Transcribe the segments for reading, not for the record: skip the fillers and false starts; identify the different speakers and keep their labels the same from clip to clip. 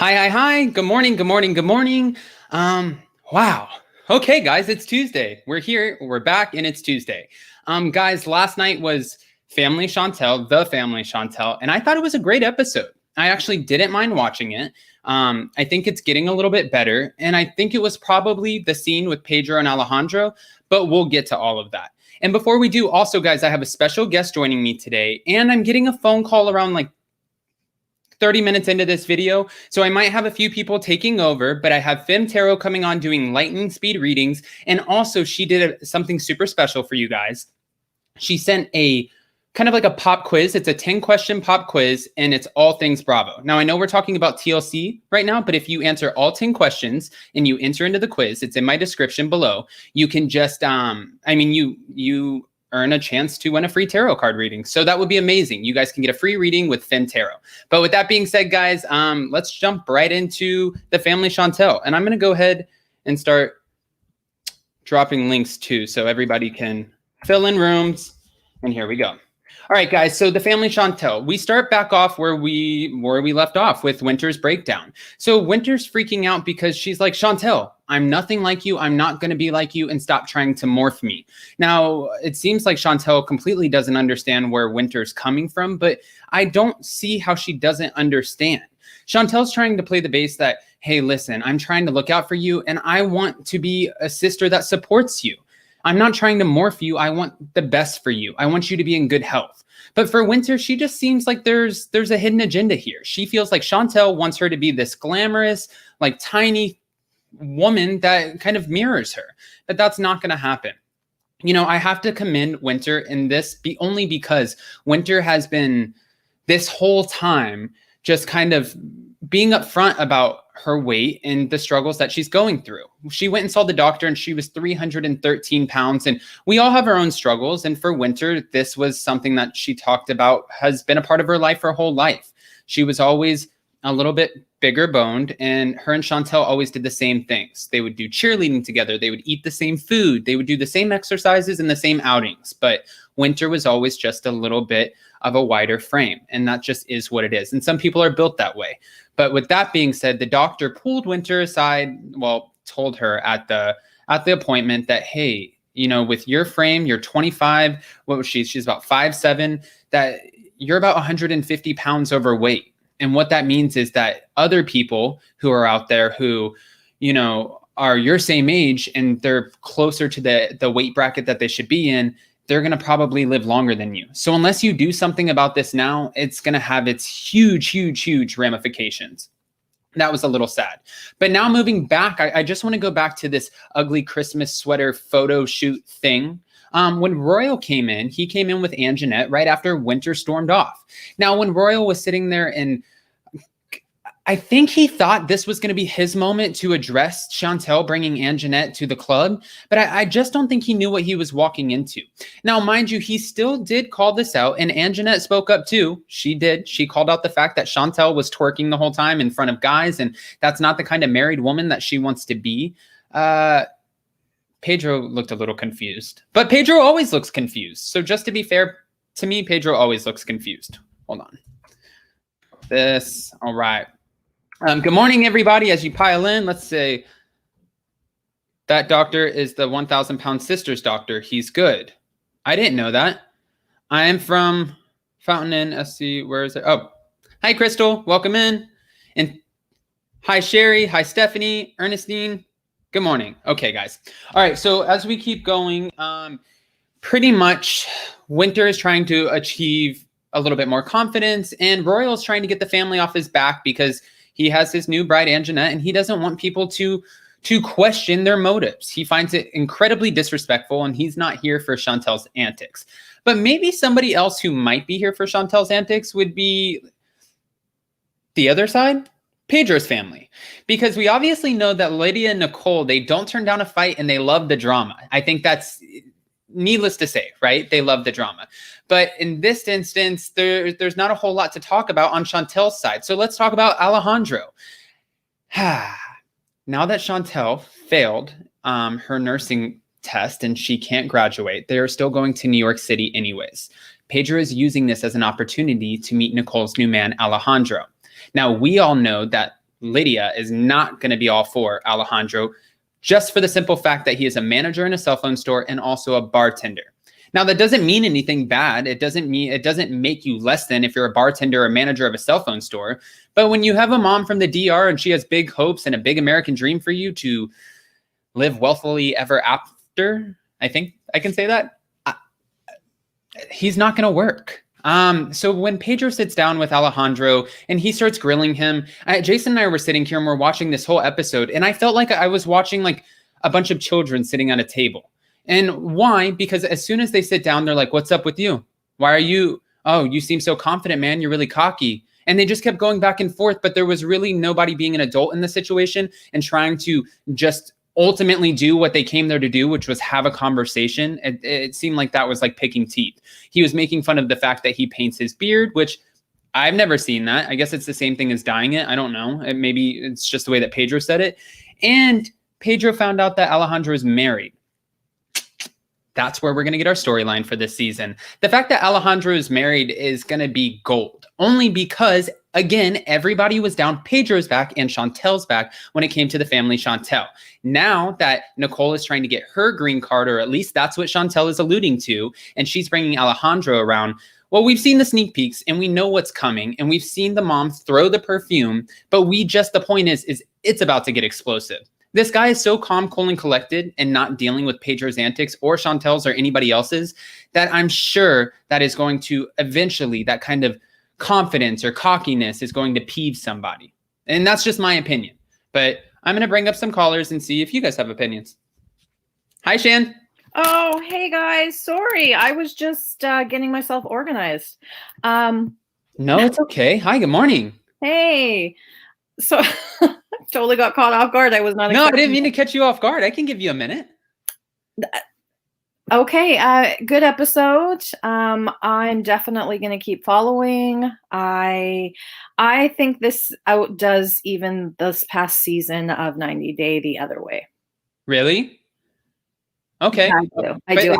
Speaker 1: Hi. Good morning. Wow. Okay, guys, it's Tuesday. We're here, we're back, and it's Tuesday. Guys, last night was the Family Chantel, and I thought it was a great episode. I actually didn't mind watching it. I think it's getting a little bit better, and I think it was probably the scene with Pedro and Alejandro, but we'll get to all of that. And before we do, also, guys, I have a special guest joining me today, and I'm getting a phone call around like 30 minutes into this video, so I might have a few people taking over, but I have Femme Tarot coming on doing lightning speed readings, and also she did something super special for you guys. She sent a kind of like a pop quiz. It's a 10-question pop quiz, and it's all things Bravo. Now, I know we're talking about TLC right now, but if you answer all 10 questions and you enter into the quiz, it's in my description below, you can just, you earn a chance to win a free tarot card reading. So that would be amazing. You guys can get a free reading with Femme Tarot. But with that being said, guys, let's jump right into the Family Chantel. And I'm going to go ahead and start dropping links too, so everybody can fill in rooms. And here we go. All right, guys, so the Family Chantel, we start back off where we left off with Winter's breakdown. So Winter's freaking out because she's like, Chantel, I'm nothing like you. I'm not going to be like you, and stop trying to morph me. Now, it seems like Chantel completely doesn't understand where Winter's coming from, but I don't see how she doesn't understand. Chantel's trying to play the base that, hey, listen, I'm trying to look out for you, and I want to be a sister that supports you. I'm not trying to morph you. I want the best for you. I want you to be in good health. But for Winter, she just seems like there's a hidden agenda here. She feels like Chantel wants her to be this glamorous, like tiny woman that kind of mirrors her. But that's not going to happen. You know, I have to commend Winter in this only because Winter has been this whole time just kind of being upfront about her weight and the struggles that she's going through. She went and saw the doctor and she was 313 pounds, and we all have our own struggles. And for Winter, this was something that she talked about has been a part of her life her whole life. She was always a little bit bigger boned, and her and Chantel always did the same things. They would do cheerleading together. They would eat the same food. They would do the same exercises and the same outings. But Winter was always just a little bit of a wider frame, and that just is what it is. And some people are built that way. But with that being said, the doctor pulled Winter aside, told her at the appointment that, hey, you know, with your frame, you're 25, what was she? She's about 5'7", that you're about 150 pounds overweight. And what that means is that other people who are out there who, you know, are your same age and they're closer to the weight bracket that they should be in, they're going to probably live longer than you. So unless you do something about this now, it's going to have its huge ramifications. That was a little sad. But now moving back, I just want to go back to this ugly Christmas sweater photo shoot thing. When Royal came in, he came in with Anjanette right after Winter stormed off. Now, when Royal was sitting there, and I think he thought this was going to be his moment to address Chantel bringing Anjanette to the club, but I just don't think he knew what he was walking into. Now, mind you, he still did call this out, and Anjanette spoke up too. She did. She called out the fact that Chantel was twerking the whole time in front of guys, and that's not the kind of married woman that she wants to be. Pedro looked a little confused, but Pedro always looks confused. So just to be fair to me, Pedro always looks confused. Hold on. All right. Good morning, everybody. As you pile in, let's say that doctor is the 1,000-pound sister's doctor. He's good. I didn't know that. I am from Fountain Inn, SC. Where is it? Oh, hi, Crystal. Welcome in. And hi, Sherry. Hi, Stephanie. Ernestine. Good morning. Okay, guys. All right. So as we keep going, pretty much Winter is trying to achieve a little bit more confidence, and Royal is trying to get the family off his back because he has his new bride, Anjanette, and he doesn't want people to question their motives. He finds it incredibly disrespectful, and he's not here for Chantel's antics. But maybe somebody else who might be here for Chantel's antics would be the other side, Pedro's family. Because we obviously know that Lydia and Nicole, they don't turn down a fight, and they love the drama. I think that's needless to say, right? They love the drama. But in this instance, there's not a whole lot to talk about on Chantel's side. So let's talk about Alejandro. Now that Chantel failed her nursing test and she can't graduate, they're still going to New York City anyways. Pedro is using this as an opportunity to meet Nicole's new man, Alejandro. Now, we all know that Lydia is not going to be all for Alejandro, just for the simple fact that he is a manager in a cell phone store and also a bartender. Now, that doesn't mean anything bad. It doesn't make you less than if you're a bartender or manager of a cell phone store. But when you have a mom from the DR and she has big hopes and a big American dream for you to live wealthily ever after, I think I can say that, he's not going to work. So when Pedro sits down with Alejandro and he starts grilling him, Jason and I were sitting here and we're watching this whole episode, and I felt like I was watching like a bunch of children sitting at a table. And why? Because as soon as they sit down, they're like, "What's up with you? Why are you? Oh, you seem so confident, man. You're really cocky." And they just kept going back and forth, but there was really nobody being an adult in the situation and trying to just ultimately do what they came there to do, which was have a conversation. It seemed like that was like picking teeth. He was making fun of the fact that he paints his beard, which I've never seen that. I guess it's the same thing as dyeing it. I don't know. Maybe it's just the way that Pedro said it. And Pedro found out that Alejandro is married. That's where we're going to get our storyline for this season. The fact that Alejandro is married is going to be gold, only because, again, everybody was down Pedro's back and Chantel's back when it came to the family Chantel. Now that Nicole is trying to get her green card, or at least that's what Chantel is alluding to, and she's bringing Alejandro around, well, we've seen the sneak peeks and we know what's coming, and we've seen the mom throw the perfume, but the point is it's about to get explosive. This guy is so calm, cool, and collected and not dealing with Pedro's antics or Chantel's or anybody else's that I'm sure that is going to eventually, that kind of confidence or cockiness is going to peeve somebody. And that's just my opinion. But I'm going to bring up some callers and see if you guys have opinions. Hi, Shan.
Speaker 2: Oh, hey, guys. Sorry. I was just getting myself organized.
Speaker 1: No, it's okay. Hi, good morning.
Speaker 2: Hey. So... totally got caught off guard. I was not.
Speaker 1: No, I didn't mean to catch you off guard. I can give you a minute.
Speaker 2: Okay. Good episode. I'm definitely going to keep following. I think this outdoes even this past season of 90 Day the other way.
Speaker 1: Really? Okay.
Speaker 2: Yeah, I do.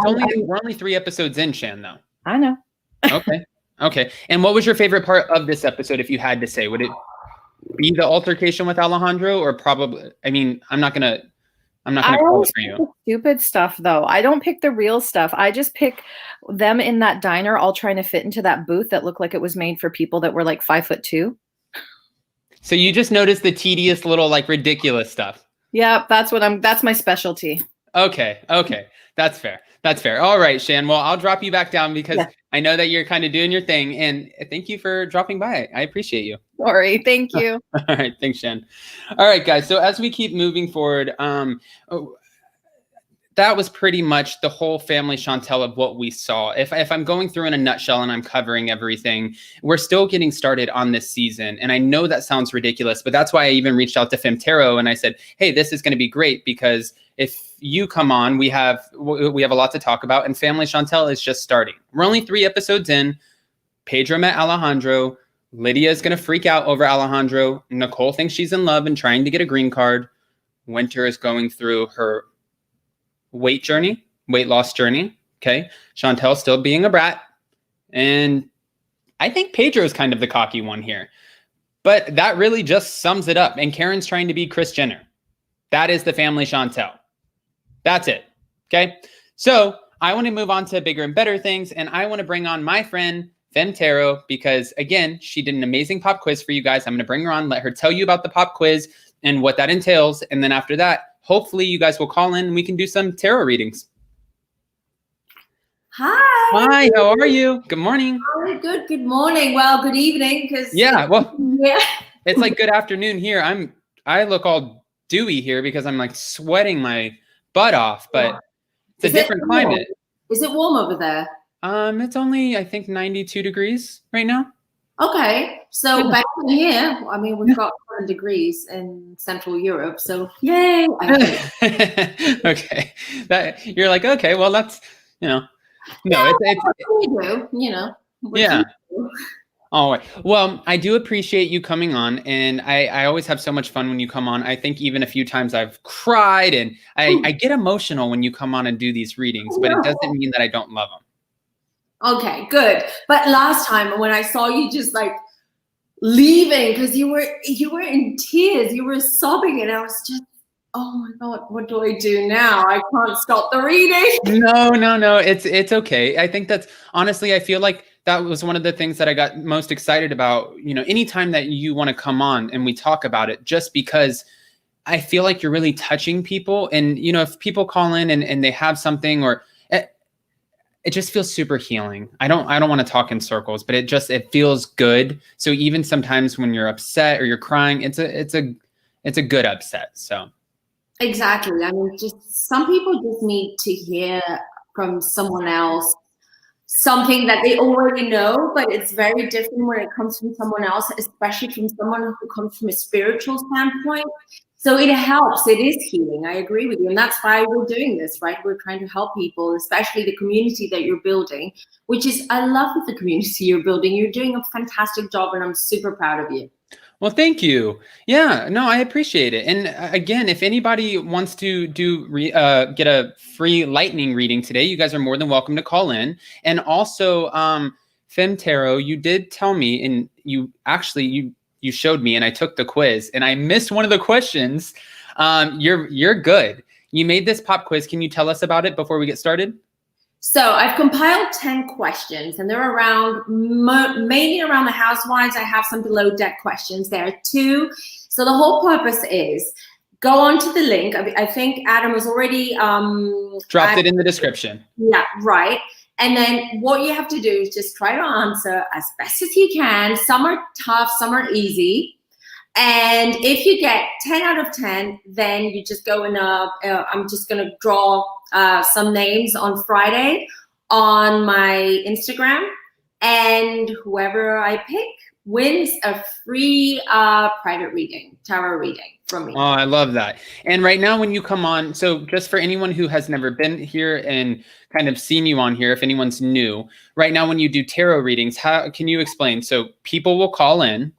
Speaker 1: We're only 3 episodes in, Shan, though.
Speaker 2: I know.
Speaker 1: Okay. And what was your favorite part of this episode, if you had to say? Would it be the altercation with Alejandro, or probably, I mean, I'm not gonna call it for you.
Speaker 2: Stupid stuff, though. I don't pick the real stuff. I just pick them in that diner all trying to fit into that booth that looked like it was made for people that were like 5'2".
Speaker 1: So you just noticed the tedious little like ridiculous stuff.
Speaker 2: Yeah, that's my specialty.
Speaker 1: Okay. That's fair. All right, Shan. Well, I'll drop you back down because I know that you're kind of doing your thing, and thank you for dropping by. I appreciate you.
Speaker 2: Sorry. Thank you.
Speaker 1: All right. Thanks, Shan. All right, guys. So as we keep moving forward, that was pretty much the whole family Chantel of what we saw. If I'm going through in a nutshell and I'm covering everything, we're still getting started on this season. And I know that sounds ridiculous, but that's why I even reached out to Femme Tarot and I said, hey, this is going to be great because if you come on, we have a lot to talk about, and family Chantel is just starting. We're only 3 episodes in. Pedro met Alejandro. Lydia is going to freak out over Alejandro. Nicole thinks she's in love and trying to get a green card. Winter is going through her weight loss journey. Okay. Chantel still being a brat. And I think Pedro is kind of the cocky one here. But that really just sums it up. And Karen's trying to be Kris Jenner. That is the family Chantel. That's it. Okay. So I want to move on to bigger and better things. And I want to bring on my friend, Femme Tarot, because again, she did an amazing pop quiz for you guys. I'm going to bring her on, let her tell you about the pop quiz and what that entails. And then after that, hopefully you guys will call in and we can do some tarot readings.
Speaker 3: Hi,
Speaker 1: how are you? Good morning.
Speaker 3: Oh, good morning. Well, good evening.
Speaker 1: It's like good afternoon here. I look all dewy here because I'm like sweating my butt off, but it's a different climate.
Speaker 3: Is it warm over there?
Speaker 1: It's only, I think, 92 degrees right now.
Speaker 3: Okay. So back in here, I mean, we've got 7 degrees in Central Europe. So yay.
Speaker 1: Okay. You're like, okay, well, that's, no, it's
Speaker 3: what we do,
Speaker 1: Yeah. All right. Well, I do appreciate you coming on, and I always have so much fun when you come on. I think even a few times I've cried, and I get emotional when you come on and do these readings, but it doesn't mean that I don't love them.
Speaker 3: Okay, good. But last time when I saw you just like leaving because you were in tears, you were sobbing, and I was just, oh my God, what do I do now? I can't stop the reading.
Speaker 1: No. It's okay. I think that's honestly, I feel like that was one of the things that I got most excited about, anytime that you want to come on and we talk about it, just because I feel like you're really touching people. And, if people call in and they have something, or it just feels super healing. I don't want to talk in circles, but it feels good. So even sometimes when you're upset or you're crying, it's a good upset. So.
Speaker 3: Exactly. I mean, just some people just need to hear from someone else something that they already know, but it's very different when it comes from someone else, especially from someone who comes from a spiritual standpoint. So it helps. It is healing. I agree with you. And that's why we're doing this, right? We're trying to help people, especially the community that you're building, which is, I love the community you're building. You're doing a fantastic job, and I'm super proud of you.
Speaker 1: Well, thank you. Yeah, no, I appreciate it. And again, if anybody wants to get a free lightning reading today, you guys are more than welcome to call in. And also, Femme Tarot, you did tell me, and you showed me, and I took the quiz, and I missed one of the questions. You're good. You made this pop quiz. Can you tell us about it before we get started?
Speaker 3: So I've compiled 10 questions, and they're mainly around the housewives. I have some below deck questions there too. So the whole purpose is go onto the link. I think Adam has already
Speaker 1: dropped it in the description.
Speaker 3: Yeah, right. And then what you have to do is just try to answer as best as you can. Some are tough, some are easy. And if you get 10 out of 10, then you just go in I'm just going to draw some names on Friday on my Instagram. And whoever I pick wins a free private reading, tarot reading from me.
Speaker 1: Oh, I love that. And right now when you come on, so just for anyone who has never been here and kind of seen you on here, if anyone's new, right now when you do tarot readings, how can you explain? So people will call in.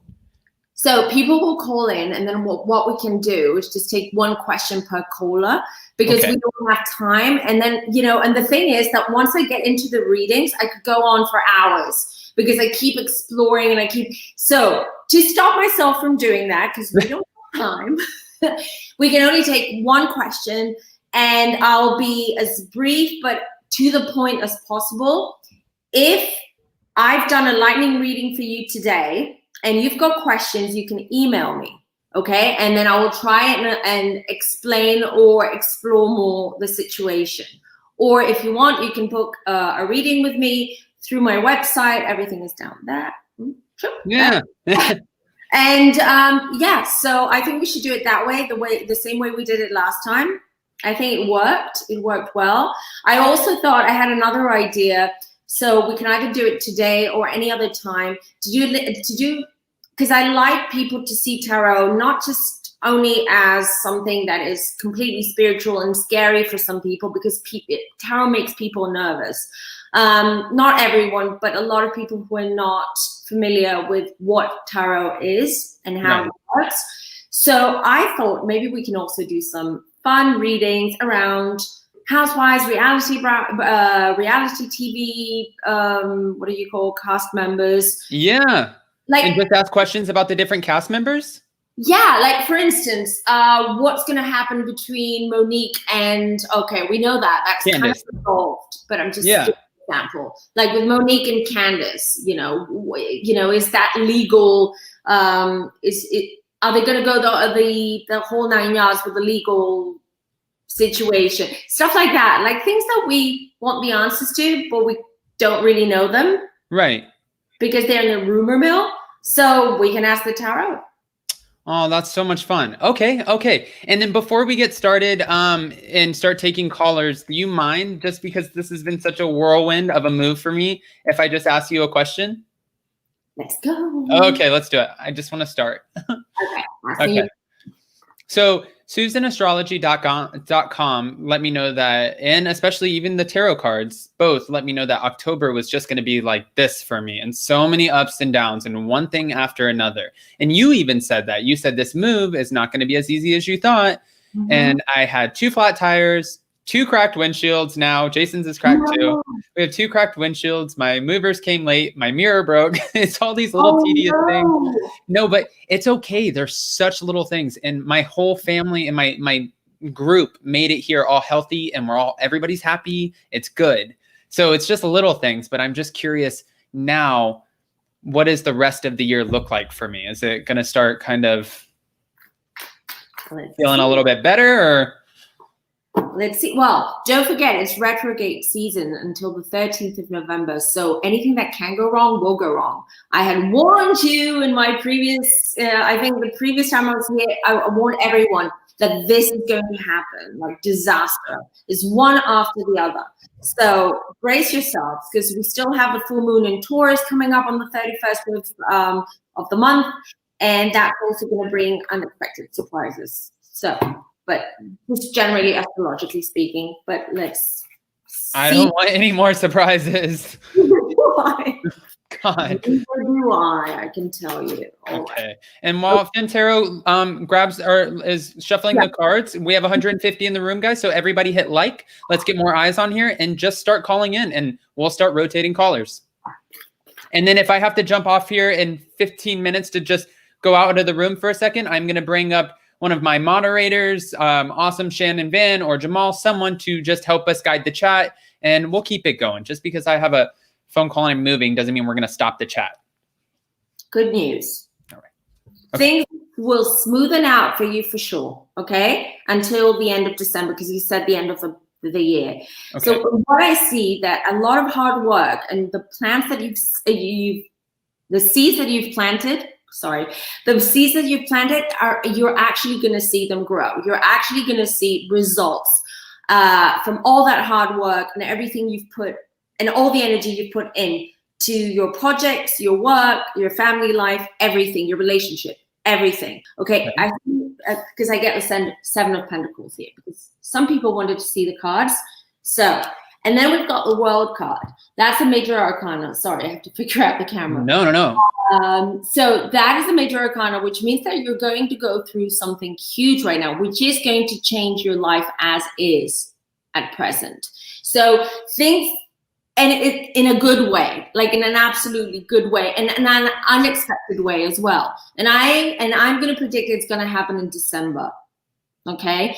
Speaker 3: So people will call in, and then what we can do is just take one question per caller, because we don't have time. And then, and the thing is that once I get into the readings, I could go on for hours because I keep exploring and so to stop myself from doing that, because we don't have time, we can only take one question, and I'll be as brief but to the point as possible. If I've done a lightning reading for you today, and you've got questions, you can email me, okay? And then I will try and explain or explore more the situation. Or if you want, you can book a reading with me through my website. Everything is down there.
Speaker 1: Yeah.
Speaker 3: And so I think we should do it that way, the same way we did it last time. I think it worked. It worked well. I also thought I had another idea. So we can either do it today or any other time to do, because I like people to see tarot not just only as something that is completely spiritual and scary for some people, because tarot makes people nervous. Not everyone, but a lot of people who are not familiar with what tarot is and how it works. So I thought maybe we can also do some fun readings around housewives, reality TV, what do you call cast members?
Speaker 1: Yeah. And just ask questions about the different cast members?
Speaker 3: Yeah, like for instance, what's going to happen between Monique and, okay, we know that's
Speaker 1: Candace.
Speaker 3: Kind of involved, but I'm just giving an example. Like with Monique and Candace, is that legal? Are they going to go the whole 9 yards with the legal situation, stuff like that, like things that we want the answers to, but we don't really know them,
Speaker 1: right? Because
Speaker 3: they're in the rumor mill. So we can ask the tarot.
Speaker 1: Oh, that's so much fun. Okay. And then before we get started and start taking callers, do you mind, just because this has been such a whirlwind of a move for me, if I just ask you a question?
Speaker 3: Let's go.
Speaker 1: Okay, let's do it. I just want to start. Okay. So SusanAstrology.com let me know that, and especially even the tarot cards, both let me know that October was just going to be like this for me, and so many ups and downs and one thing after another. And you even said that. You said this move is not going to be as easy as you thought. Mm-hmm. And I had 2 flat tires, 2 cracked windshields now. Jason's is cracked too. We have 2 cracked windshields. My movers came late. My mirror broke. It's all these little tedious things. No, but it's okay. There's such little things. And my whole family and my group made it here all healthy, and everybody's happy. It's good. So it's just little things, but I'm just curious now, what does the rest of the year look like for me? Is it going to start kind of feeling a little bit better, or?
Speaker 3: Let's see. Well, don't forget, it's retrograde season until the 13th of November. So anything that can go wrong will go wrong. I had warned you in my previous, I think the previous time I was here, I warned everyone that this is going to happen. Like disaster is one after the other. So brace yourselves, because we still have the full moon in Taurus coming up on the 31st of the month. And that's also going to bring unexpected surprises. So, but just generally astrologically speaking, but let's see.
Speaker 1: I don't want any more surprises.
Speaker 3: Why?
Speaker 1: God.
Speaker 3: Neither do I can tell you.
Speaker 1: Okay. And while Femme Tarot is shuffling the cards, we have 150 in the room, guys. So everybody hit like. Let's get more eyes on here and just start calling in, and we'll start rotating callers. And then if I have to jump off here in 15 minutes to just go out of the room for a second, I'm going to bring up one of my moderators, awesome Shannon Van or Jamal, someone to just help us guide the chat, and we'll keep it going. Just because I have a phone call and I'm moving doesn't mean we're going to stop the chat.
Speaker 3: Good news.
Speaker 1: All right. Okay.
Speaker 3: Things will smoothen out for you for sure, okay? Until the end of December, because you said the end of the year.
Speaker 1: Okay.
Speaker 3: So what I see that a lot of hard work and the plants that the seeds that you've planted, you're actually going to see them grow. You're actually going to see results from all that hard work and everything you've put and all the energy you've put in to your projects, your work, your family life, everything, your relationship, everything. Okay. I think because I get the 7 of Pentacles here, because some people wanted to see the cards. So, and then we've got the World card. That's a major arcana. Sorry, I have to figure out the camera.
Speaker 1: No.
Speaker 3: So that is a major arcana, which means that you're going to go through something huge right now, which is going to change your life as is at present. So things, and it in a good way, like in an absolutely good way, and an unexpected way as well. And I'm going to predict it's going to happen in December. Okay,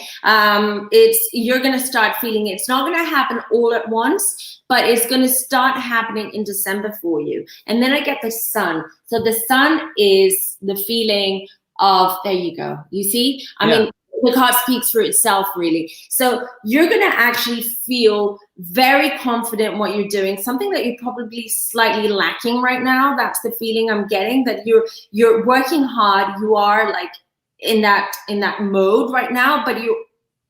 Speaker 3: you're going to start feeling it. It's not going to happen all at once, but it's going to start happening in December for you. And then I get the Sun. So the Sun is the feeling of, there you go. You see, I mean, the card speaks for itself, really. So you're going to actually feel very confident in what you're doing, something that you're probably slightly lacking right now. That's the feeling I'm getting, that you're working hard. You are like in that mode right now, but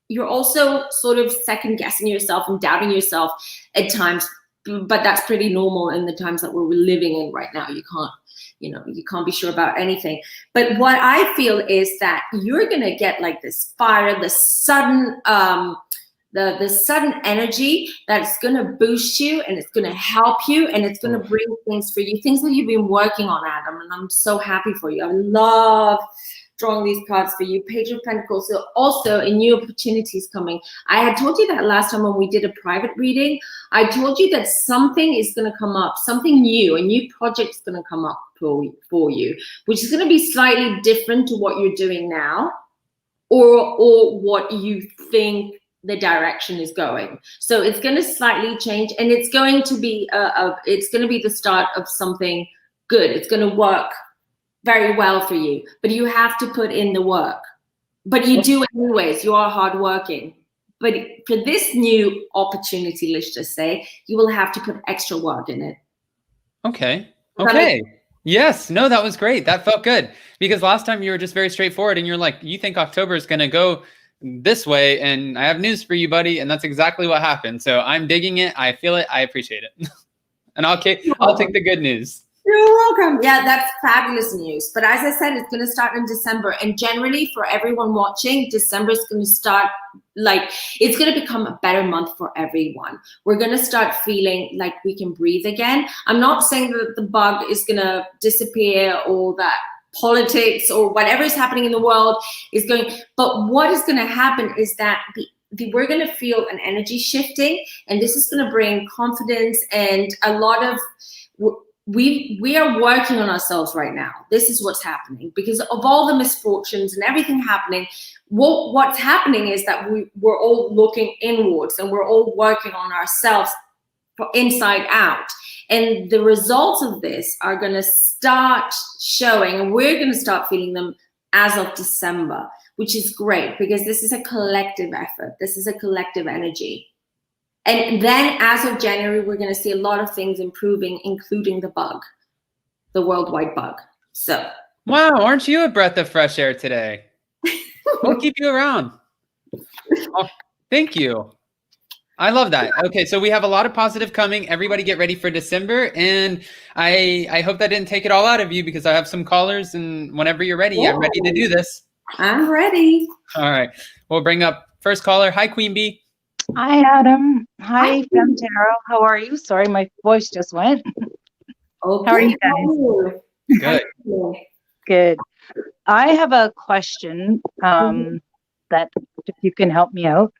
Speaker 3: you're also sort of second guessing yourself and doubting yourself at times, but that's pretty normal in the times that we're living in right now. You can't be sure about anything. But what I feel is that you're gonna get like this fire, the sudden the sudden energy that's gonna boost you, and it's gonna help you, and it's gonna bring things for you, things that you've been working on, Adam. And I'm so happy for you. I love drawing these cards for you. Page of Pentacles. So also a new opportunities coming. I had told you that last time when we did a private reading. I told you that something is going to come up, something new, a new project is going to come up for you, which is going to be slightly different to what you're doing now, or what you think the direction is going. So it's going to slightly change, and it's going to be the start of something good. It's going to work very well for you, but you have to put in the work. But you do anyways. You are hardworking. But for this new opportunity, let's just say, you will have to put extra work in it.
Speaker 1: Okay. Yes. No, that was great. That felt good, because last time you were just very straightforward, and you're like, you think October is going to go this way, and I have news for you, buddy. And that's exactly what happened. So I'm digging it. I feel it. I appreciate it. And I'll take the good news.
Speaker 3: You're welcome. Yeah, that's fabulous news. But as I said, it's going to start in December. And generally for everyone watching, December is going to start, like, it's going to become a better month for everyone. We're going to start feeling like we can breathe again. I'm not saying that the bug is going to disappear, or that politics or whatever is happening in the world is going, but what is going to happen is that we're going to feel an energy shifting, and this is going to bring confidence and a lot of we are working on ourselves right now. This is what's happening because of all the misfortunes and everything happening. What's happening is that we're all looking inwards and we're all working on ourselves from inside out. And the results of this are going to start showing, and we're going to start feeling them as of December, which is great because this is a collective effort. This is a collective energy. And then as of January, we're going to see a lot of things improving, including the bug, the worldwide bug. So.
Speaker 1: Wow, aren't you a breath of fresh air today? We'll keep you around. Oh, thank you. I love that. Okay, so we have a lot of positive coming. Everybody get ready for December. And I hope that didn't take it all out of you because I have some callers. And whenever you're ready, I'm ready to do this.
Speaker 3: I'm ready.
Speaker 1: All right. We'll bring up first caller. Hi, Queen Bee.
Speaker 4: Hi, Adam. Hi, Femme Tarot. How are you? Sorry, my voice just went.
Speaker 3: Okay.
Speaker 4: How are you guys?
Speaker 1: Good.
Speaker 4: Good. I have a question that if you can help me out.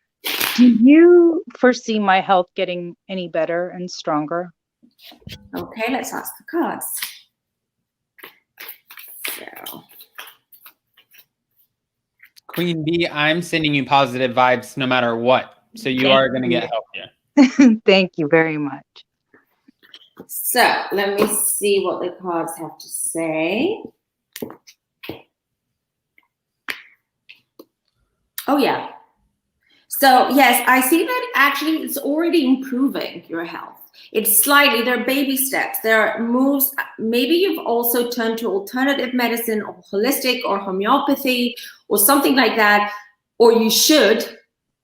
Speaker 4: Do you foresee my health getting any better and stronger?
Speaker 3: Okay, let's ask the cards. So.
Speaker 1: Queen Bee, I'm sending you positive vibes no matter what. So you are going to get help here.
Speaker 4: Thank you very much.
Speaker 3: So let me see what the cards have to say. Oh, yeah. So, yes, I see that actually it's already improving your health. It's slightly, there are baby steps. There are moves. Maybe you've also turned to alternative medicine or holistic or homeopathy or something like that. Or you should,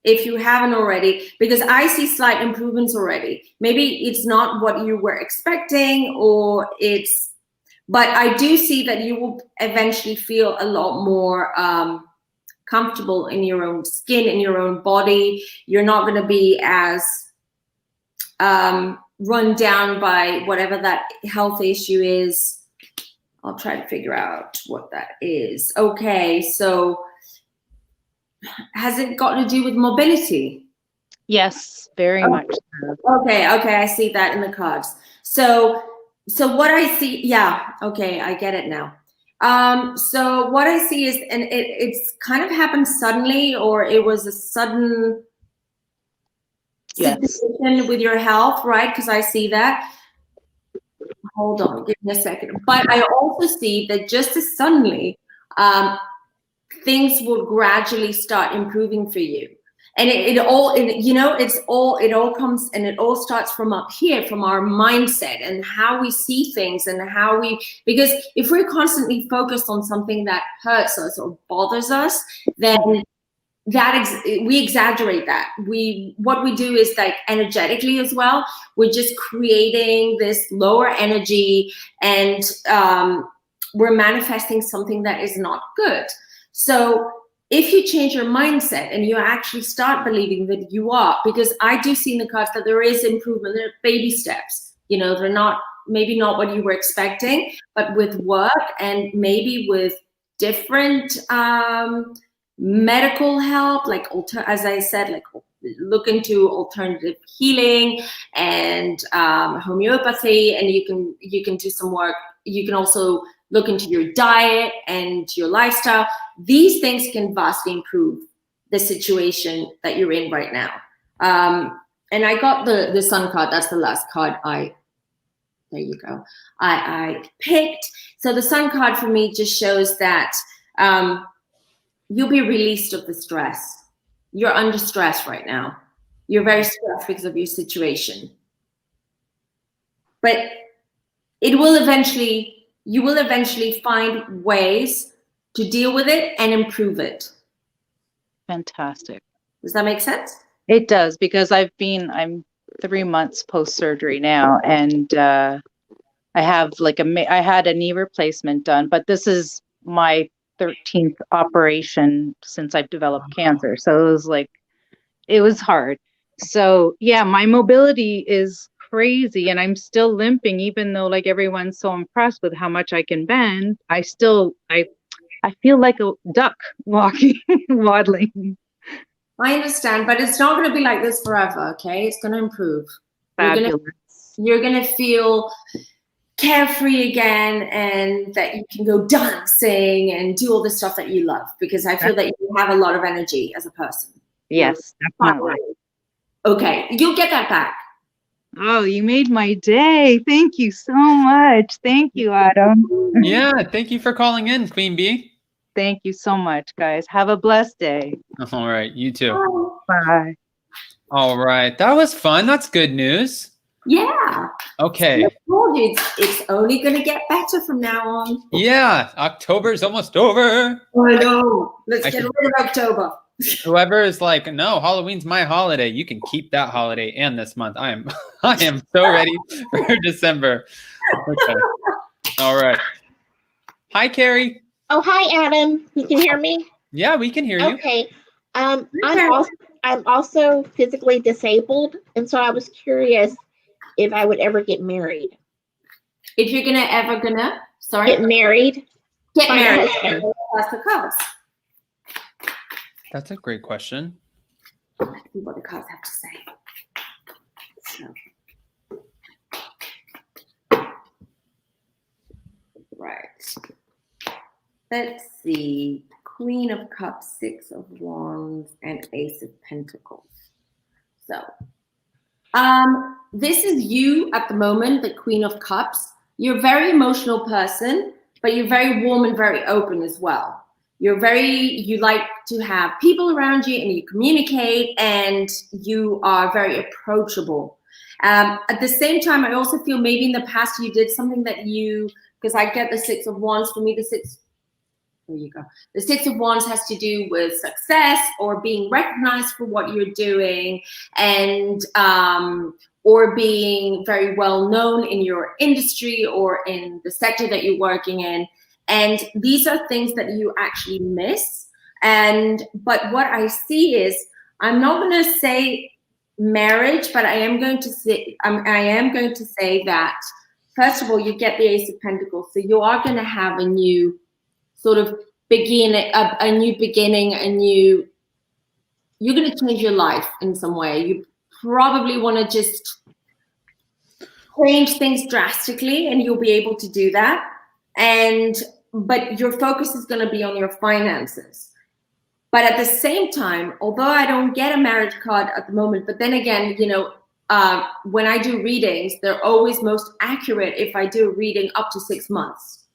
Speaker 3: if you haven't already, because I see slight improvements already. Maybe it's not what you were expecting but I do see that you will eventually feel a lot more comfortable in your own skin, in your own body. You're not going to be as run down by whatever that health issue is. I'll try to figure out what that is. Okay, so has it got to do with mobility?
Speaker 4: Yes, very much so.
Speaker 3: Okay, I see that in the cards. So what I see, yeah, okay, I get it now. So what I see is, and it's kind of happened suddenly, or it was a sudden situation with your health, right? Because I see that. Hold on, give me a second. But I also see that just as suddenly, things will gradually start improving for you. And it all comes and it all starts from up here, from our mindset and how we see things and because if we're constantly focused on something that hurts us or bothers us, then we exaggerate that. What we do is, like, energetically as well, we're just creating this lower energy and we're manifesting something that is not good. So if you change your mindset and you actually start believing that you are, because I do see in the cards that there is improvement, there are baby steps, they're maybe not what you were expecting, but with work and maybe with different medical help, like as I said, like look into alternative healing and homeopathy, and you can do some work. You can also look into your diet and your lifestyle. These things can vastly improve the situation that you're in right now. And I got the Sun card. That's the last card there you go. I picked. So the Sun card for me just shows that you'll be released of the stress. You're under stress right now. You're very stressed because of your situation. But you will eventually find ways to deal with it and improve it.
Speaker 4: Fantastic.
Speaker 3: Does that make sense?
Speaker 4: It does, because I'm 3 months post-surgery now, and I have I had a knee replacement done, but this is my 13th operation since I've developed cancer. So it was hard. So yeah, my mobility is crazy, and I'm still limping, even though everyone's so impressed with how much I can bend. I feel like a duck walking, waddling.
Speaker 3: I understand, but it's not going to be like this forever, okay? It's going to improve.
Speaker 4: Fabulous.
Speaker 3: You're going to feel carefree again, and that you can go dancing and do all the stuff that you love, because I feel that you have a lot of energy as a person.
Speaker 4: Yes, definitely.
Speaker 3: Okay, you'll get that back.
Speaker 4: Oh, you made my day. Thank you so much. Thank you, Adam.
Speaker 1: Yeah, thank you for calling in, Queen Bee.
Speaker 4: Thank you so much, guys. Have a blessed day.
Speaker 1: All right, you too.
Speaker 4: Bye.
Speaker 1: All right, that was fun. That's good news.
Speaker 3: Yeah.
Speaker 1: Okay.
Speaker 3: I told you, it's only going to get better from now on.
Speaker 1: Yeah, October's almost over.
Speaker 3: I know. Let's get rid of October.
Speaker 1: Whoever is like, no, Halloween's my holiday, you can keep that holiday and this month. I am so ready for December. Okay. All right. Hi, Carrie.
Speaker 5: Oh, hi, Adam. You can hear me?
Speaker 1: Yeah, we can hear you.
Speaker 5: Okay. I'm also physically disabled, and so I was curious if I would ever get married.
Speaker 3: If you're ever gonna
Speaker 5: Get married.
Speaker 3: Get
Speaker 5: Find a
Speaker 3: married.
Speaker 5: husband.
Speaker 3: That's the cards.
Speaker 1: That's a great question.
Speaker 3: Let's see what the cards have to say. So. Right. Let's see. Queen of Cups, Six of Wands, and Ace of Pentacles. So, this is you at the moment, the Queen of Cups. You're a very emotional person, but you're very warm and very open as well. You like to have people around you, and you communicate, and you are very approachable. At the same time, I also feel maybe in the past you did something that because I get the Six of Wands. For me, there you go. The Six of Wands has to do with success or being recognized for what you're doing, and or being very well known in your industry or in the sector that you're working in. And these are things that you actually miss. But what I see is, I'm not going to say marriage, but I am going to say that, first of all, you get the Ace of Pentacles, so you are going to have a new sort of beginning, you're going to change your life in some way. You probably want to just change things drastically, and you'll be able to do that. But your focus is going to be on your finances. But at the same time, although I don't get a marriage card at the moment, but then again, when I do readings, they're always most accurate if I do a reading up to 6 months.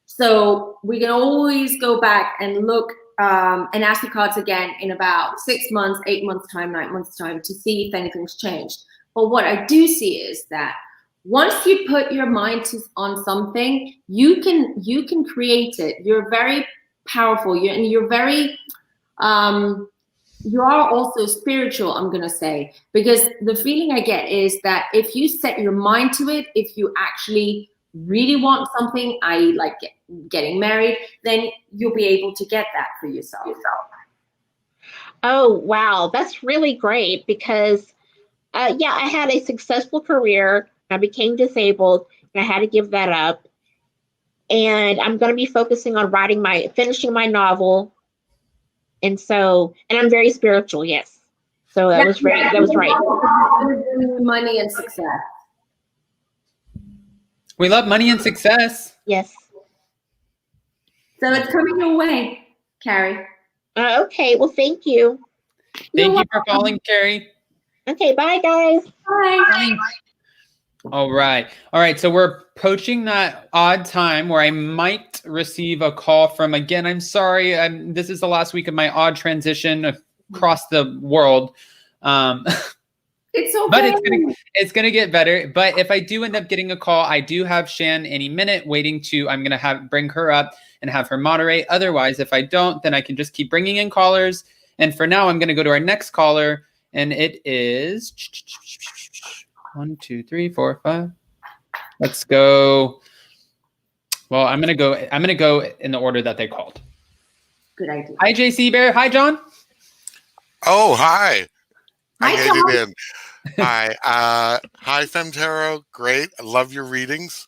Speaker 3: So we can always go back and look and ask the cards again in about 6 months, 8 months time, 9 months time, to see if anything's changed. But what I do see is that once you put your mind on something, you can create it. You're very powerful. You're very you are also spiritual, I'm going to say, because the feeling I get is that if you set your mind to it, if you actually really want something, i.e. like getting married, then you'll be able to get that for yourself.
Speaker 5: Oh, wow. That's really great because, I had a successful career. I became disabled and I had to give that up. And I'm going to be focusing on finishing my novel. And I'm very spiritual, yes. So that was right. That was right.
Speaker 3: Money and success.
Speaker 1: We love money and success.
Speaker 5: Yes.
Speaker 3: So it's coming your way, Carrie.
Speaker 5: Okay. Well, thank you.
Speaker 1: Thank you for calling, Carrie.
Speaker 5: Okay. Bye, guys.
Speaker 3: Bye.
Speaker 1: All right. So we're approaching that odd time where I might receive a call from, again, I'm sorry, this is the last week of my odd transition across the world.
Speaker 3: It's okay.
Speaker 1: But it's gonna get better. But if I do end up getting a call, I do have Shan any minute waiting I'm gonna bring her up and have her moderate. Otherwise, if I don't, then I can just keep bringing in callers. And for now, I'm gonna go to our next caller, and it is 1, 2, 3, 4, 5. Let's go. Well, I'm gonna go in the order that they called.
Speaker 3: Good idea.
Speaker 1: Hi, JC Bear. Hi, John.
Speaker 6: Oh, hi.
Speaker 3: Hi,
Speaker 6: I get
Speaker 3: John.
Speaker 6: it in. Hi. Hi, Femme Tarot. Great. I love your readings.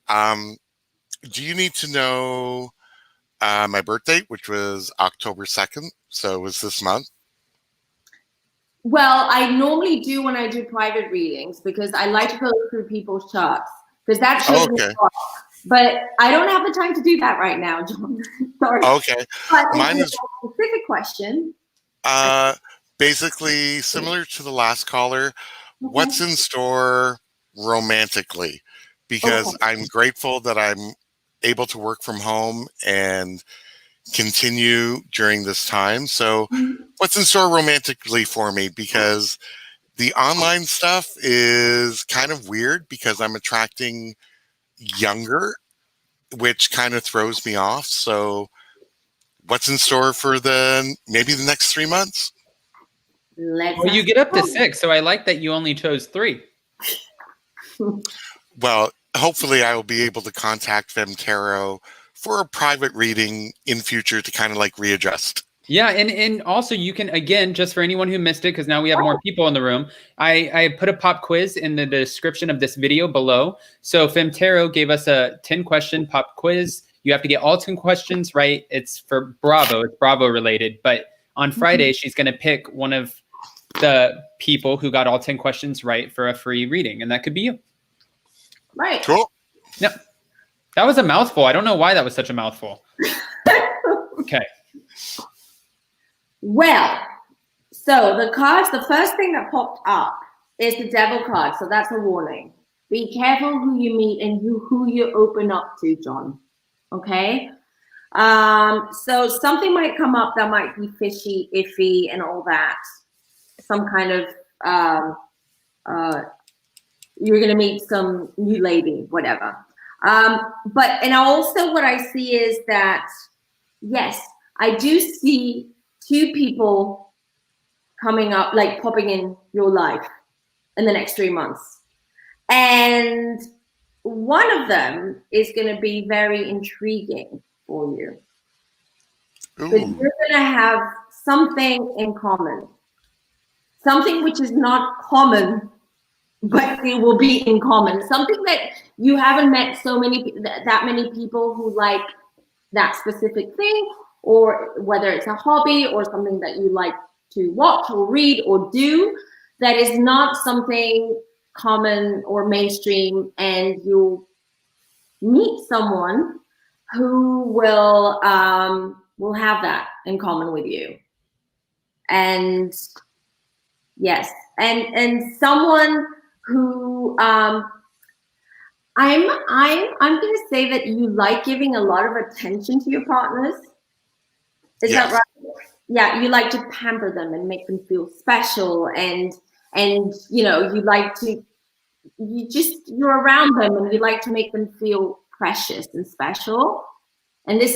Speaker 6: Do you need to know my birth date, which was October 2nd? So it was this month.
Speaker 3: Well, I normally do when I do private readings because I like to go through people's charts because that shows me. But I don't have the time to do that right now, John. Sorry.
Speaker 6: Okay.
Speaker 3: But
Speaker 6: Mine is
Speaker 3: a specific question.
Speaker 6: Basically similar to the last caller. What's in store romantically? Because I'm grateful that I'm able to work from home and continue during this time. So what's in store romantically for me? Because the online stuff is kind of weird because I'm attracting younger, which kind of throws me off. So what's in store for maybe the next 3 months?
Speaker 1: Well, you get up to 6, so I like that you only chose 3.
Speaker 6: Well, hopefully I will be able to contact Femme Tarot for a private reading in future to kind of like readjust.
Speaker 1: Yeah, and also you can, again, just for anyone who missed it, because now we have more people in the room, I put a pop quiz in the description of this video below. So Femme Tarot gave us a 10-question pop quiz. You have to get all 10 questions right. It's for Bravo. It's Bravo related. But on Friday, she's going to pick one of the people who got all 10 questions right for a free reading, and that could be you.
Speaker 3: Right.
Speaker 6: Cool.
Speaker 1: Yep. That was a mouthful. I don't know why that was such a mouthful. Okay.
Speaker 3: Well, so the cards, the first thing that popped up is the Devil card. So that's a warning. Be careful who you meet and who you open up to, John. Okay? So something might come up that might be fishy, iffy, and all that. Some kind of, you're going to meet some new lady, whatever. And also what I see is that, yes, I do see 2 people coming up, like popping in your life in the next 3 months. And one of them is going to be very intriguing for you. But you're going to have something in common. Something which is not common, but it will be in common. Something that you haven't met that many people who like that specific thing, or whether it's a hobby or something that you like to watch or read or do that is not something common or mainstream, and you'll meet someone who will have that in common with you. And yes, and someone who I'm going to say that you like giving a lot of attention to your partners. Is that right? Yeah, you like to pamper them and make them feel special, and you know, you're around them and you like to make them feel precious and special. And this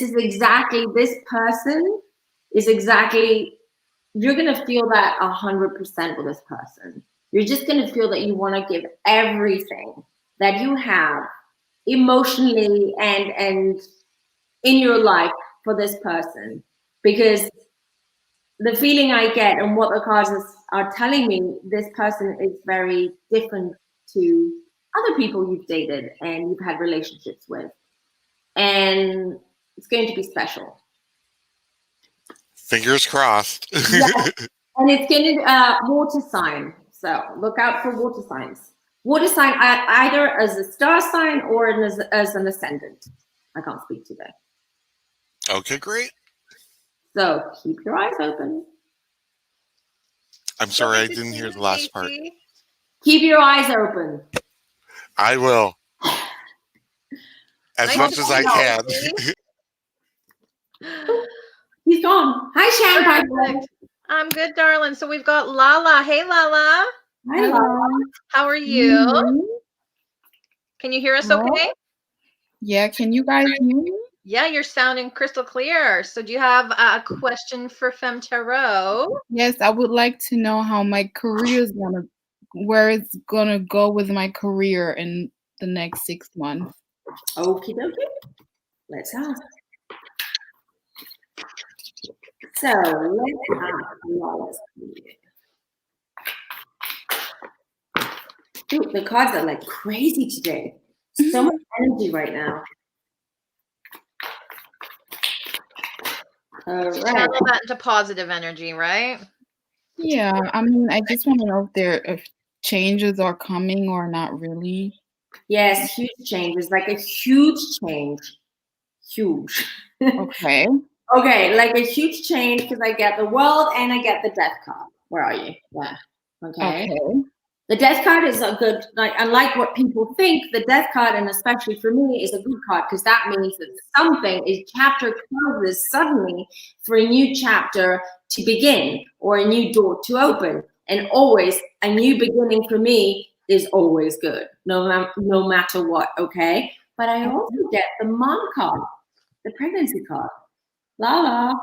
Speaker 3: person is exactly, you're going to feel that 100% with this person. You're just going to feel that you want to give everything that you have emotionally and in your life for this person. Because the feeling I get and what the cards are telling me, this person is very different to other people you've dated and you've had relationships with. And it's going to be special.
Speaker 6: Fingers crossed.
Speaker 3: Yeah. And it's going to water sign. So look out for water signs. Water sign either as a star sign or as an ascendant. I can't speak today.
Speaker 6: Okay, great.
Speaker 3: So keep your eyes open.
Speaker 6: I'm sorry, I didn't hear the last part.
Speaker 3: Keep your eyes open.
Speaker 6: I will. As much as I can.
Speaker 3: He's gone. Hi, Shan.
Speaker 7: I'm good, darling. So we've got Lala. Hey, Lala.
Speaker 3: Hi, Lala.
Speaker 7: How are you?
Speaker 8: Mm-hmm.
Speaker 7: Can you hear us okay?
Speaker 8: Yeah, can you guys hear me?
Speaker 7: Yeah, you're sounding crystal clear. So do you have a question for Femme Tarot?
Speaker 8: Yes, I would like to know how my career is where it's gonna go with my career in the next 6 months.
Speaker 3: Okie dokie. Let's ask. So let's ask Lala's career. Dude, the cards are like crazy today. So much energy right now. All right.
Speaker 7: Channel that into positive energy, right?
Speaker 8: Yeah, I mean, I just want to know if changes are coming or not really.
Speaker 3: Yes, huge changes, like a huge change. Huge.
Speaker 8: Okay.
Speaker 3: Okay, like a huge change because I get the world and I get the death card. Where are you? Yeah. Okay.
Speaker 8: Okay.
Speaker 3: The death card is a good, like, unlike what people think, the death card, and especially for me, is a good card because that means that something, a chapter closes suddenly for a new chapter to begin or a new door to open. And always, a new beginning for me is always good, no matter what, okay? But I also get the mom card, the pregnancy card. La.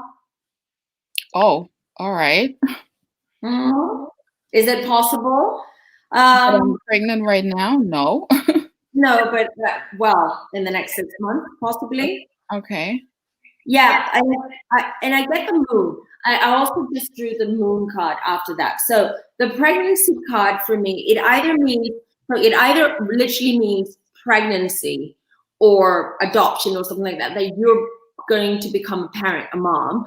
Speaker 8: Oh, all right.
Speaker 3: Mhm. Is it possible?
Speaker 8: But I'm pregnant right now? No.
Speaker 3: No, but well, in the next 6 months, possibly.
Speaker 8: Okay.
Speaker 3: Yeah, and I get the moon. I also just drew the moon card after that. So the pregnancy card for me, it either literally means pregnancy or adoption or something like that, that you're going to become a parent, a mom,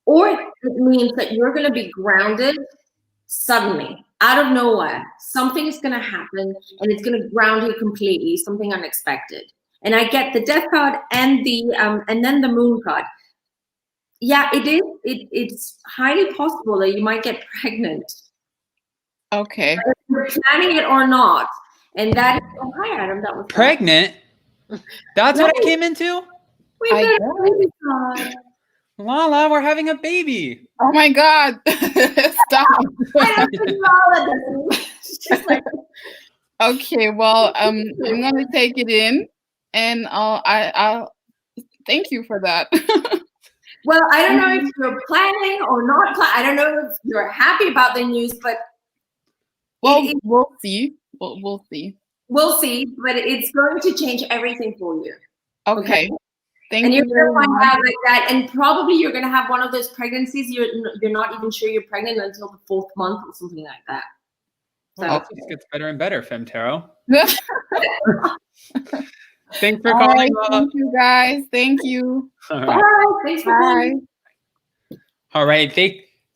Speaker 3: or it means that you're going to be grounded suddenly out of nowhere. Something is going to happen and it's going to ground you completely, something unexpected. And I get the death card and then the moon card. Yeah, it is. It's highly possible that you might get pregnant.
Speaker 8: Okay.
Speaker 3: Whether you're planning it or not. And that is, oh, hi Adam, that was
Speaker 1: Pregnant? That's what I came into?
Speaker 3: We got a baby card.
Speaker 1: Lala, we're having a baby.
Speaker 8: Oh my God. Stop.
Speaker 3: I don't think Lala does. She's like,
Speaker 8: Okay, well, I'm gonna take it in, and I'll thank you for that.
Speaker 3: well, I don't know if you're planning or not. I don't know if you're happy about the news, but
Speaker 8: well, we'll see. We'll see.
Speaker 3: We'll see, but it's going to change everything for you.
Speaker 8: Okay. Thank
Speaker 3: and
Speaker 8: you.
Speaker 3: You're going to find out like that, and probably you're going to have one of those pregnancies. You're not even sure you're pregnant until the 4th month or something like that. So
Speaker 1: Well, it just gets better and better, Femme Tarot. Thanks for
Speaker 8: All
Speaker 1: calling.
Speaker 8: right, thank you guys. Thank you.
Speaker 1: All right.
Speaker 3: Bye. Thanks for calling.
Speaker 1: All right.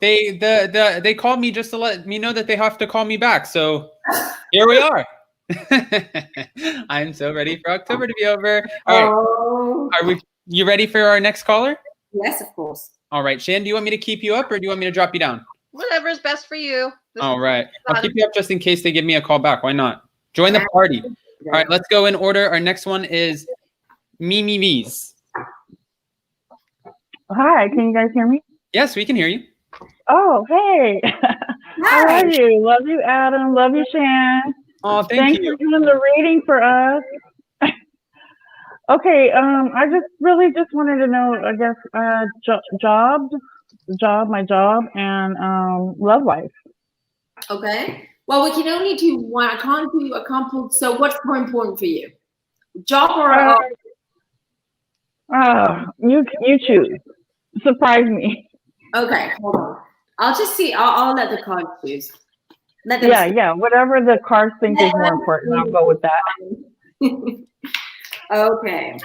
Speaker 1: They called me just to let me know that they have to call me back. So here we are. I'm so ready for October to be over. All right. You ready for our next caller?
Speaker 3: Yes, of course.
Speaker 1: All right. Shan, do you want me to keep you up or do you want me to drop you down?
Speaker 7: Whatever's best for you.
Speaker 1: All right. I'll keep you up just in case they give me a call back. Why not? Join the party. All right. Let's go in order. Our next one is Mimi V's.
Speaker 9: Hi. Can you guys hear me?
Speaker 1: Yes, we can hear you.
Speaker 9: Oh, hey. How are you? Love you, Adam. Love you, Shan.
Speaker 1: Oh,
Speaker 9: Thanks
Speaker 1: you.
Speaker 9: for doing the reading for us. Okay, I really just wanted to know, I guess, my job, and love life.
Speaker 3: Okay. Well, we can only do one. I can't put. So, what's more important for you, job or?
Speaker 9: You choose. Surprise me.
Speaker 3: Okay, hold on. I'll just see. I'll let the cards choose.
Speaker 9: Yeah. Whatever the cards think is more important, I'll go with that.
Speaker 3: Okay.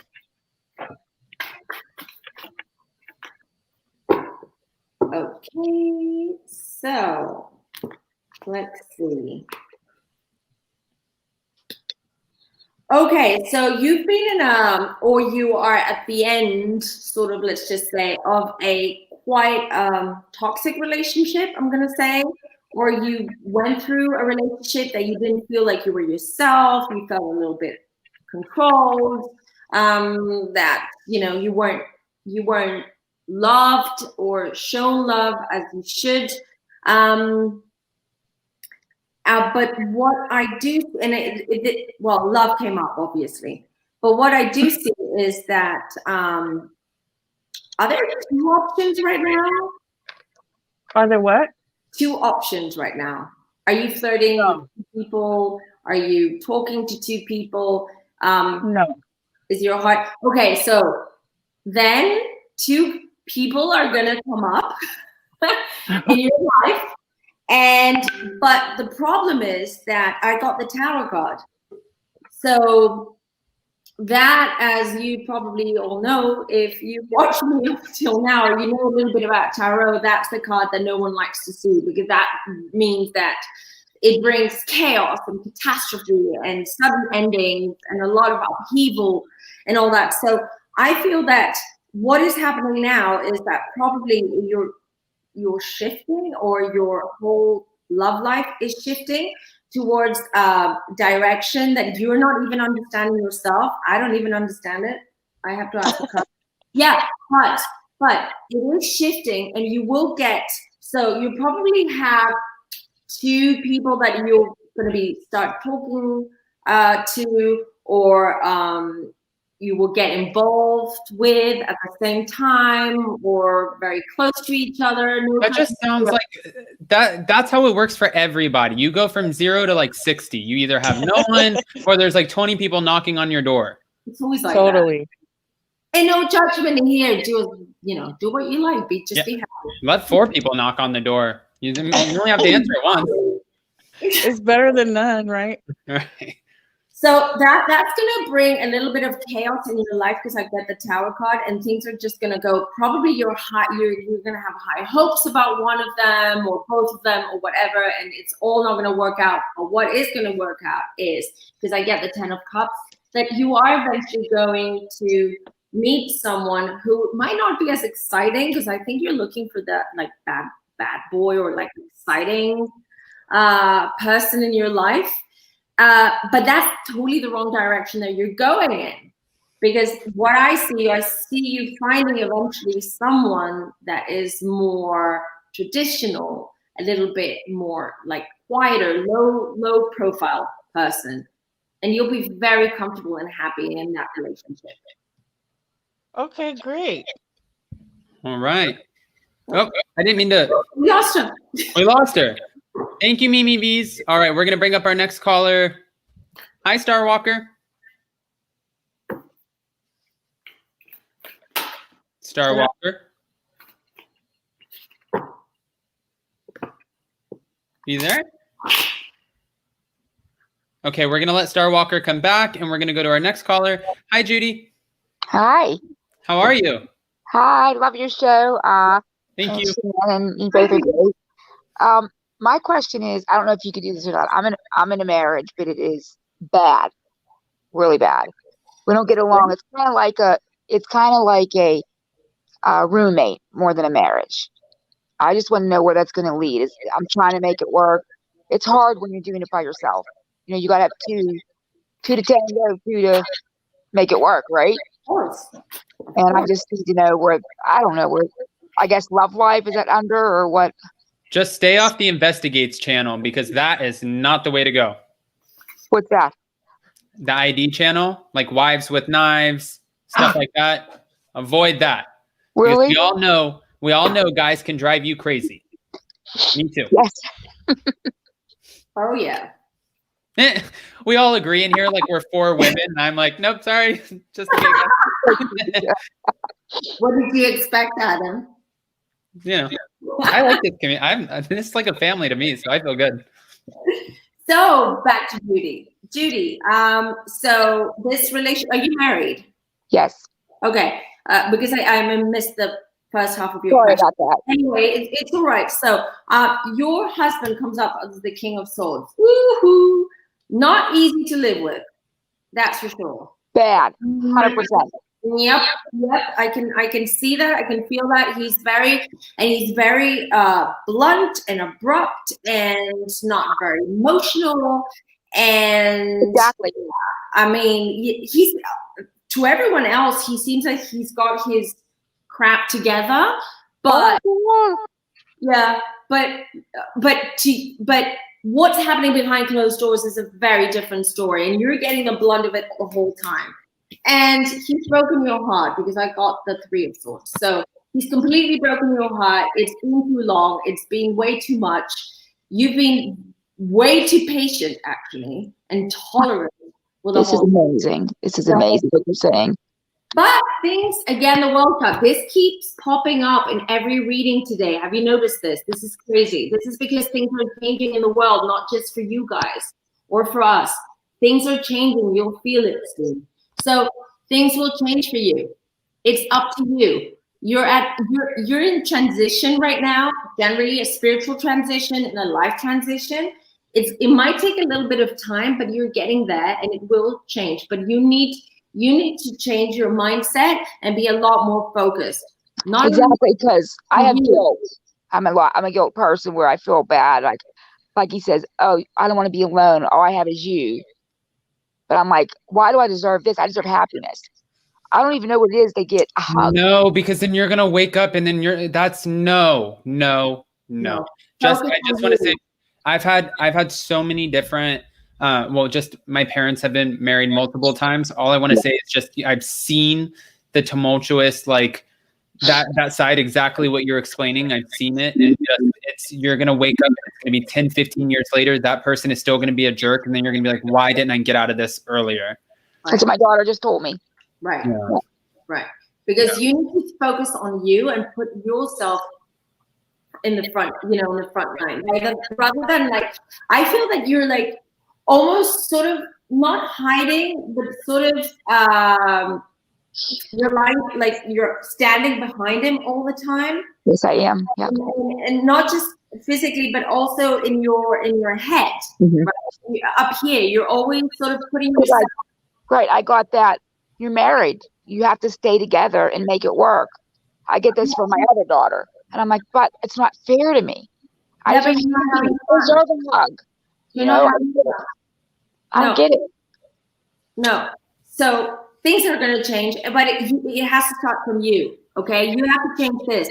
Speaker 3: Okay. So let's see. Okay, so you've been in or you are at the end, sort of, let's just say, of a quite toxic relationship, I'm gonna say, or you went through a relationship that you didn't feel like you were yourself, you felt a little bit controlled, that you weren't loved or shown love as you should. But what I do, and love came up obviously. But what I do see is that are there 2 options right now?
Speaker 9: Are there what?
Speaker 3: 2 options right now. Are you flirting with 2 people? Are you talking to 2 people?
Speaker 9: No.
Speaker 3: Is your heart okay? So then 2 people are gonna come up in your life. But the problem is that I got the Tower card. So that, as you probably all know, if you've watched me up till now, you know a little bit about tarot. That's the card that no one likes to see, because that means that it brings chaos and catastrophe and sudden endings and a lot of upheaval and all that. So I feel that what is happening now is that probably you're shifting, or your whole love life is shifting towards a direction that you're not even understanding yourself. I don't even understand it. I have to ask the question. Yeah, but it is shifting, and you will get, so you probably have 2 people that you're going to be start talking to, or you will get involved with at the same time, or very close to each other.
Speaker 1: That just sounds like that's how it works for everybody. You go from 0 to like 60. You either have no one, or there's like 20 people knocking on your door.
Speaker 3: It's always like
Speaker 9: Totally.
Speaker 3: that. And no judgment in here. Do what you like. Be happy.
Speaker 1: Let 4 people knock on the door. You only have to answer it once.
Speaker 9: It's better than none, right?
Speaker 1: Right.
Speaker 3: So that's going to bring a little bit of chaos in your life, because I get the Tower card, and things are just going to go, probably you're going to have high hopes about one of them or both of them or whatever, and it's all not going to work out. But what is going to work out is, because I get the 10 of Cups, that you are eventually going to meet someone who might not be as exciting, because I think you're looking for that like bad boy, or like exciting person in your life. But that's totally the wrong direction that you're going in, because what I see you finding eventually someone that is more traditional, a little bit more like quieter, low profile person, and you'll be very comfortable and happy in that relationship.
Speaker 9: Okay, great.
Speaker 1: All right. Oh, I didn't mean to.
Speaker 3: We lost her.
Speaker 1: We lost her. Thank you, Mimi V's. All right, we're going to bring up our next caller. Hi, Star Walker. Star Walker. You there? Okay, we're going to let Star Walker come back, and we're going to go to our next caller. Hi, Judy.
Speaker 10: Hi.
Speaker 1: How are you?
Speaker 10: Hi, love your show.
Speaker 1: Thank you.
Speaker 10: And you both are great. My question is, I don't know if you could do this or not. I'm in a marriage, but it is bad, really bad. We don't get along. It's kind of like a roommate more than a marriage. I just want to know where that's going to lead. I'm trying to make it work. It's hard when you're doing it by yourself. You got to have two to tango, 2 to make it work, right?
Speaker 3: Of course.
Speaker 10: And I just need to know where, I don't know, where, I guess love life, is that under, or what?
Speaker 1: Just stay off the Investigates channel, because that is not the way to go.
Speaker 10: What's that?
Speaker 1: The ID channel, like Wives with Knives, stuff like that. Avoid that.
Speaker 10: Really?
Speaker 1: Because we all know guys can drive you crazy. Me too.
Speaker 10: Yes.
Speaker 3: Oh, yeah.
Speaker 1: We all agree in here, like we're 4 women, and I'm like, nope, sorry, just a gay guy.
Speaker 3: What did you expect, Adam?
Speaker 1: I like this community. This is like a family to me, so I feel good.
Speaker 3: So back to Judy. Judy, so this relation, are you married?
Speaker 10: Yes.
Speaker 3: Okay, because I missed the first half of your
Speaker 10: Sorry
Speaker 3: question.
Speaker 10: about that.
Speaker 3: Anyway, it's all right. So your husband comes up as the King of Swords. Woohoo! Not easy to live with. That's for sure.
Speaker 10: Bad. 100%.
Speaker 3: Yep. I can see that. I can feel that. He's very blunt and abrupt and not very emotional. And
Speaker 10: exactly.
Speaker 3: I mean, he's to everyone else, he seems like he's got his crap together, but yeah, but what's happening behind closed doors is a very different story, and you're getting the blunt of it the whole time. And he's broken your heart, because I got the 3 of Swords. So he's completely broken your heart. It's been too long. It's been way too much. You've been way too patient, actually, and tolerant.
Speaker 10: This is amazing. This is amazing what you're saying.
Speaker 3: But things, again, the World Cup, this keeps popping up in every reading today. Have you noticed this? This is crazy. This is because things are changing in the world, not just for you guys or for us. Things are changing. You'll feel it soon. So things will change for you. It's up to you. You're in transition right now, generally a spiritual transition and a life transition. It might take a little bit of time, but you're getting there and it will change. But you need to change your mindset and be a lot more focused. Not
Speaker 10: exactly, because I have guilt. I'm a guilt person where I feel bad. Like he says, oh, I don't want to be alone. All I have is you. But I'm like, why do I deserve this? I deserve happiness. I don't even know what it is. They get a hug.
Speaker 1: No, because then you're gonna wake up and then that's no.
Speaker 3: No.
Speaker 1: I just want to say, I've had so many different. Just my parents have been married multiple times. All I want to say is just I've seen the tumultuous, like that side, exactly what you're explaining. I've seen it, and you're gonna wake up and it's gonna be 10, 15 years later. That person is still gonna be a jerk, and then you're gonna be like, why didn't I get out of this earlier?
Speaker 10: That's what my daughter just told me.
Speaker 3: Right.
Speaker 1: Yeah.
Speaker 3: Right. Because you need to focus on you and put yourself in the front, in the front line. Right? Rather than I feel that you're almost sort of not hiding, but sort of you're you're standing behind him all the time.
Speaker 10: Yes, I am. Yeah.
Speaker 3: And not just physically, but also in your head.
Speaker 10: Mm-hmm.
Speaker 3: Right? Up here, you're always sort of putting yourself.
Speaker 10: Right. I got that. You're married. You have to stay together and make it work. I get this from my other daughter. And I'm like, but it's not fair to me. I deserve a hug. I don't get it.
Speaker 3: No. So things are going to change, but it has to start from you. Okay. You have to change this.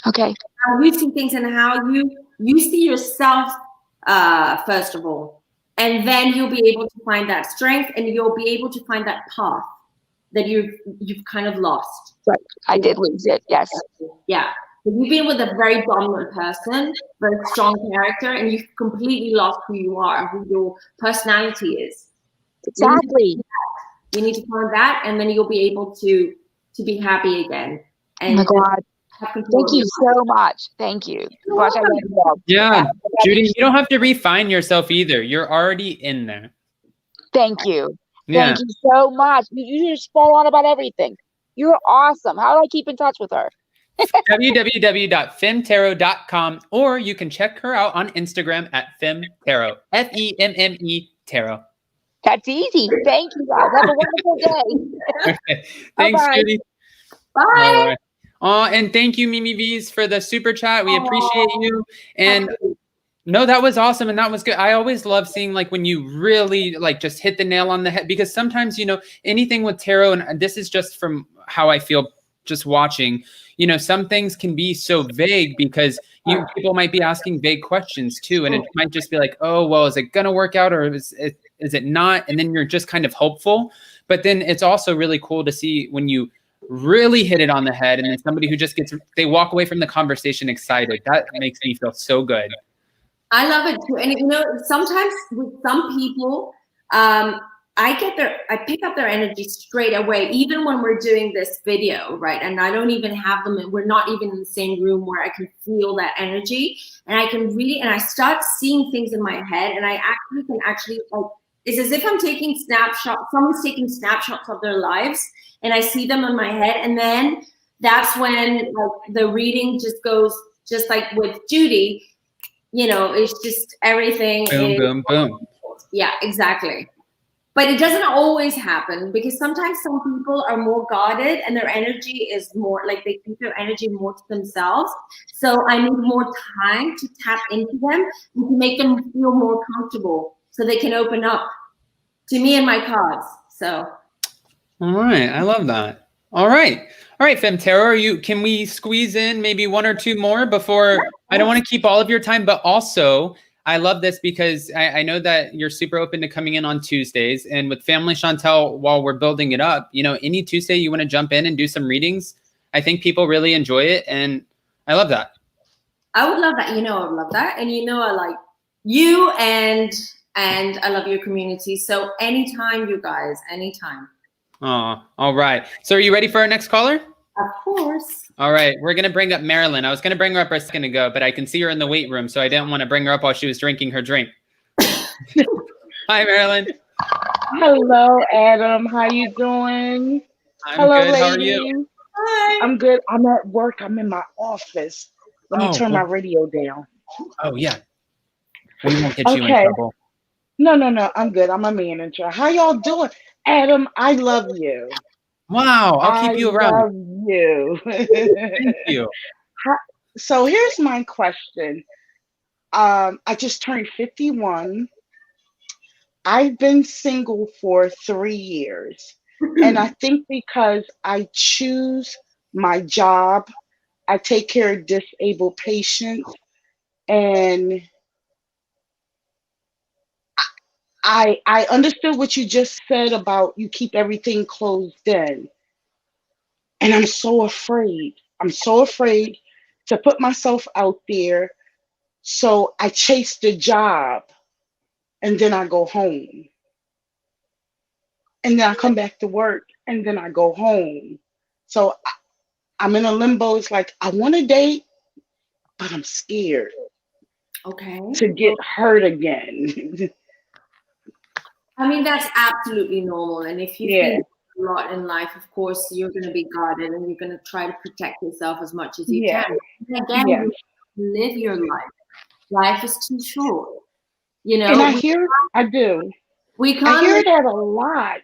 Speaker 10: Okay.
Speaker 3: How you see things and how you see yourself, first of all. And then you'll be able to find that strength and you'll be able to find that path that you've kind of lost.
Speaker 10: Right. I did lose it. Yes.
Speaker 3: Yeah. But you've been with a very dominant person, very strong character, and you've completely lost who you are, who your personality is.
Speaker 10: Exactly.
Speaker 3: You need to find that, and then you'll be able to be happy again. And
Speaker 10: oh my God. Thank you so much. Thank you. Gosh, I love you.
Speaker 1: Yeah, Judy, you don't have to refine yourself either. You're already in there.
Speaker 10: Thank you.
Speaker 1: Yeah.
Speaker 10: Thank you so much. You just spot on about everything. You're awesome. How do I keep in touch with her?
Speaker 1: www.femmetarot.com, or you can check her out on Instagram at Femme Tarot. FEMME Tarot.
Speaker 10: That's easy. Thank you, guys. Have a wonderful day.
Speaker 1: Okay. Thanks,
Speaker 10: Bye-bye.
Speaker 1: Judy.
Speaker 3: Bye.
Speaker 1: And thank you, Mimi V's, for the super chat. We appreciate you. And no, that was awesome. And that was good. I always love seeing when you really just hit the nail on the head, because sometimes, anything with tarot, and this is just from how I feel just watching, some things can be so vague because people might be asking vague questions too. And it might just be like, oh, well, is it going to work out or is it not? And then you're just kind of hopeful. But then it's also really cool to see when you really hit it on the head and then somebody who just they walk away from the conversation excited. That makes me feel so good.
Speaker 3: I love it too. And sometimes with some people, I pick up their energy straight away, even when we're doing this video, right? And I don't even have them, and we're not even in the same room, where I can feel that energy, and I can and I start seeing things in my head, and I can actually it's as if I'm taking snapshots. Someone's taking snapshots of their lives, and I see them in my head, and then that's when the reading just goes, just like with Judy. It's just everything.
Speaker 1: Boom, boom, boom.
Speaker 3: Yeah, exactly. But it doesn't always happen, because sometimes some people are more guarded and their energy is more they keep their energy more to themselves. So I need more time to tap into them and to make them feel more comfortable so they can open up to me and my cards. So.
Speaker 1: All right. I love that. All right. Femme Tarot, can we squeeze in maybe one or two more before? I don't want to keep all of your time, but also I love this because I know that you're super open to coming in on Tuesdays, and with Family Chantel, while we're building it up, any Tuesday you want to jump in and do some readings, I think people really enjoy it. And I love that.
Speaker 3: I would love that. I would love that. And I like you, and I love your community. So anytime, you guys, anytime.
Speaker 1: Oh, all right. So are you ready for our next caller?
Speaker 3: Of course.
Speaker 1: All right. We're going to bring up Marilyn. I was going to bring her up a second ago, but I can see her in the weight room, so I didn't want to bring her up while she was drinking her drink. Hi, Marilyn.
Speaker 11: Hello, Adam. How you doing?
Speaker 1: I'm
Speaker 11: Hello,
Speaker 1: good. How are you?
Speaker 11: ladies.
Speaker 3: Hi.
Speaker 11: I'm good. I'm at work. I'm in my office. Let me
Speaker 1: Oh,
Speaker 11: turn my
Speaker 1: well,
Speaker 11: radio down.
Speaker 1: oh yeah. We won't get you in
Speaker 11: Okay.
Speaker 1: trouble.
Speaker 11: No. I'm good. I'm a manager. How y'all doing? Adam, I love you.
Speaker 1: Wow, I'll
Speaker 11: I
Speaker 1: keep you around.
Speaker 11: love you.
Speaker 1: Thank you.
Speaker 11: So here's my question. I just turned 51. I've been single for 3 years. And I think because I choose my job, I take care of disabled patients, and I understood what you just said about you keep everything closed in. And I'm so afraid. I'm so afraid to put myself out there. So I chase the job and then I go home. And then I come back to work and then I go home. So I'm in a limbo. It's like I want to date, but I'm scared
Speaker 3: Okay.
Speaker 11: to get hurt again.
Speaker 3: I mean, that's absolutely normal. And if you've
Speaker 11: Yeah.
Speaker 3: been through a lot in life, of course, you're going to be guarded and you're going to try to protect yourself as much as you
Speaker 11: Yeah.
Speaker 3: can. And again,
Speaker 11: Yeah.
Speaker 3: you live your life. Life is too short. You know,
Speaker 11: And I hear
Speaker 3: I
Speaker 11: I hear that a lot.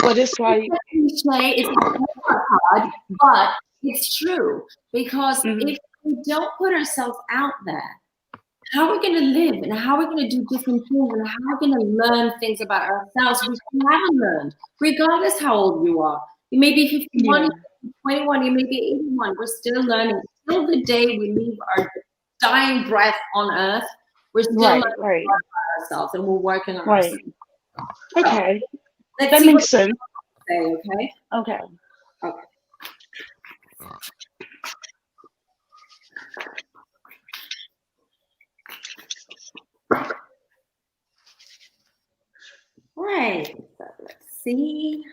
Speaker 11: But it's like
Speaker 3: cliche, it's hard, but it's true. Because if we don't put ourselves out there, how are we going to live and how are we going to do different things and how are we going to learn things about ourselves which we haven't learned, regardless how old you are. You may be 51, you may be 21, you may be 81. We're still learning. Till the day we leave our dying breath on earth, we're still learning about ourselves and we're working on ourselves.
Speaker 11: Okay.
Speaker 3: Let's
Speaker 11: That
Speaker 3: see
Speaker 11: makes sense.
Speaker 3: Say, okay?
Speaker 11: Okay.
Speaker 3: Okay. Right. So let's see.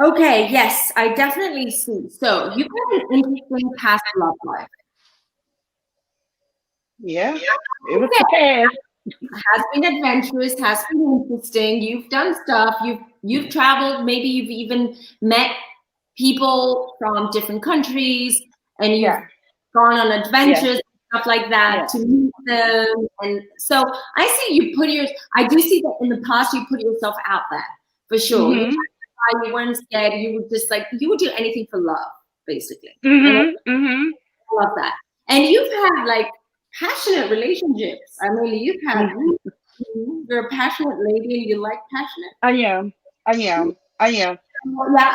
Speaker 3: Okay, yes, I definitely see. So you've had an interesting past love life.
Speaker 11: Yeah. It was the past.
Speaker 3: Has been adventurous, has been interesting. You've done stuff. You've traveled. Maybe you've even met people from different countries, and you've gone on adventures, stuff like that, to meet them. And so I see you put I do see that in the past you put yourself out there for sure. You weren't scared. You would just you would do anything for love, basically. I love that. And you've had passionate relationships. I mean, you're a passionate lady and you like passionate.
Speaker 11: I am.
Speaker 3: Yeah,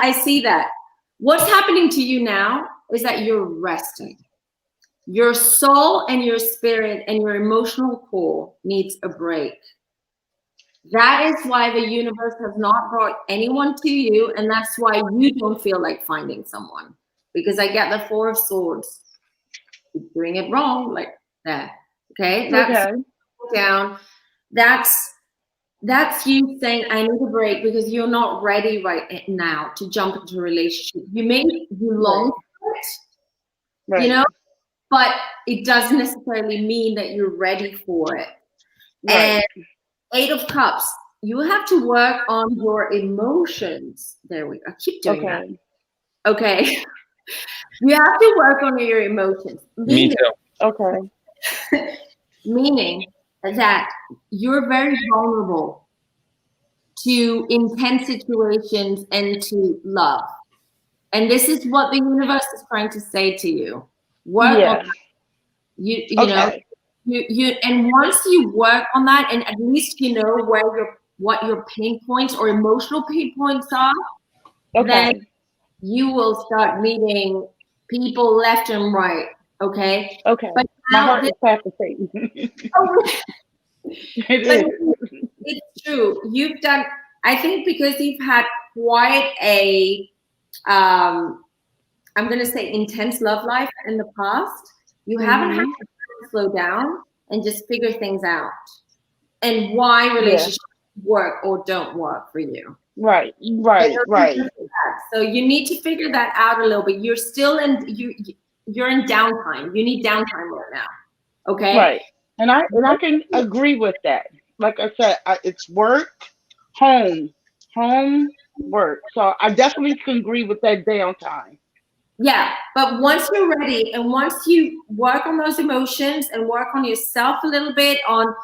Speaker 3: I see that. What's happening to you now is that you're resting. Your soul and your spirit and your emotional core needs a break. That is why the universe has not brought anyone to you, and that's why you don't feel like finding someone. Because I get the Four of Swords. You're doing it wrong, like that. Okay? That's down. That's you saying, I need a break because you're not ready right now to jump into a relationship. You long for it, you know, but it doesn't necessarily mean that you're ready for it. And Eight of Cups, you have to work on your emotions. There we go. I keep doing that. Okay. You have to work on your emotions.
Speaker 1: Me too.
Speaker 11: Okay.
Speaker 3: Meaning that you're very vulnerable to intense situations and to love. And this is what the universe is trying to say to you. Work on that. You know, you and once you work on that, and at least you know what your pain points or emotional pain points are, then you will start meeting people left and right. Okay.
Speaker 11: Okay.
Speaker 3: But
Speaker 11: my heart is palpitating.
Speaker 3: It's true. You've done. I think because you've had quite a, I'm going to say intense love life in the past. You haven't had to slow down and just figure things out, and why relationships work or don't work for you.
Speaker 11: Right.
Speaker 3: So you need to figure that out a little bit. You're still you're in downtime. You need downtime right now. Okay.
Speaker 11: Right. And I can agree with that. Like I said, it's work, home, work. So I definitely can agree with that downtime.
Speaker 3: Yeah, but once you're ready and once you work on those emotions and work on yourself a little bit, on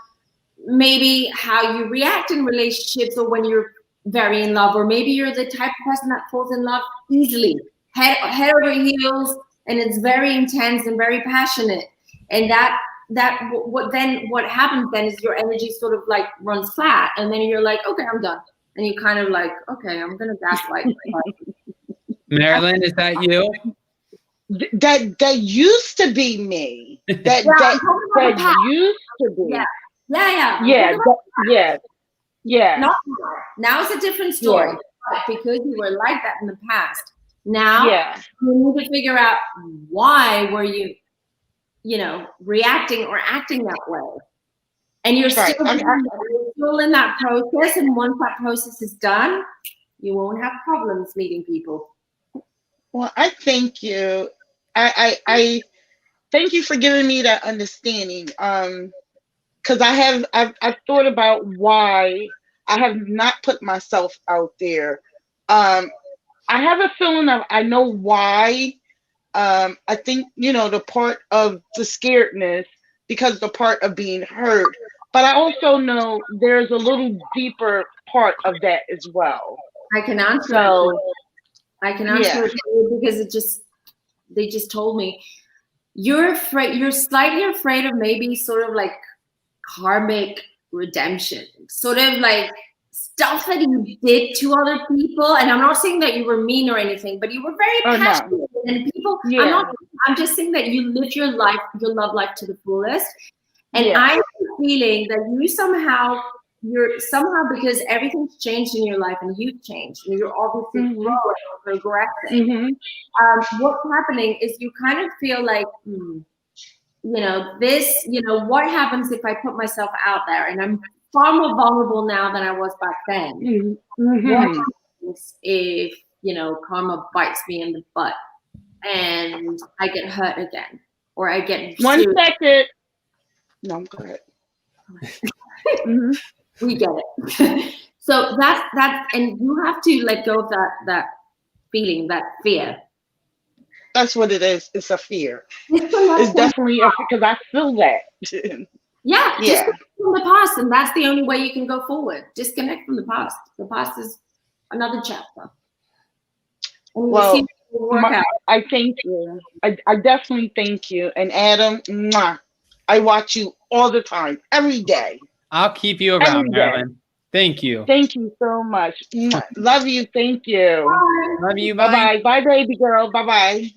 Speaker 3: maybe how you react in relationships or when you're very in love, or maybe you're the type of person that falls in love easily, head over heels, and it's very intense and very passionate. And what happens then is your energy sort of like runs flat, and then you're like, okay, I'm done. And you kind of like, okay, I'm gonna gaslight.
Speaker 1: Marilyn, is that you?
Speaker 11: That used to be me. That used to be. Yeah.
Speaker 3: Now it's a different story, because you were like that in the past. Now you need to figure out, why were you, reacting or acting that way, and you're still in that process. And once that process is done, you won't have problems meeting people.
Speaker 11: Well, I thank you. I thank you for giving me that understanding. Because I've thought about why I have not put myself out there. I have a feeling of, I know why. I think, the part of the scaredness, because the part of being hurt. But I also know there's a little deeper part of that as well.
Speaker 3: I can answer it because they just told me you're slightly afraid of maybe sort of like karmic redemption, sort of like stuff that you did to other people. And I'm not saying that you were mean or anything, but you were very passionate. And people, I'm just saying that you live your love life to the fullest. And I'm feeling that you're somehow, because everything's changed in your life and you've changed and you're obviously growing or progressing. What's happening is you kind of feel like, what happens if I put myself out there? And I'm far more vulnerable now than I was back then. What happens if, karma bites me in the butt and I get hurt again, or I get
Speaker 11: one second. No, go ahead.
Speaker 3: We get it. So that's and you have to let go of that feeling, that fear.
Speaker 11: That's what it is. It's a fear. It's definitely because I feel that.
Speaker 3: Disconnect from the past, and that's the only way you can go forward. Disconnect from the past. The past is another chapter.
Speaker 11: Well, I thank you. I definitely thank you. And Adam, I watch you all the time, every day.
Speaker 1: I'll keep you around, Marilyn. Thank you.
Speaker 11: Thank you so much. Love you. Thank you.
Speaker 3: Bye.
Speaker 1: Love you.
Speaker 11: Bye-bye. Bye, baby girl. Bye-bye.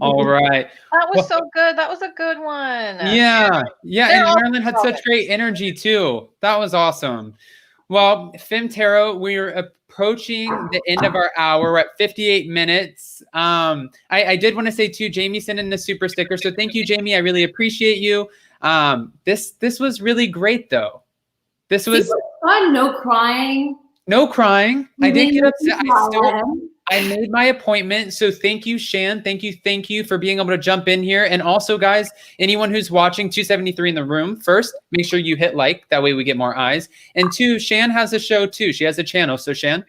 Speaker 1: All right.
Speaker 7: That was so good. That was a good one.
Speaker 1: Yeah. And Marilyn had such great energy too. That was awesome. Well, Femme Tarot, we're approaching the end of our hour. We're at 58 minutes. I did want to say too, Jamie sent in a super sticker. So thank you, Jamie. I really appreciate you. This was really great though. This was
Speaker 3: fun. No crying.
Speaker 1: I didn't get upset. I made my appointment. So thank you, Shan. Thank you for being able to jump in here. And also, guys, anyone who's watching, 273 in the room, first, make sure you hit like. That way we get more eyes. And two, Shan has a show too. She has a channel. So Shan?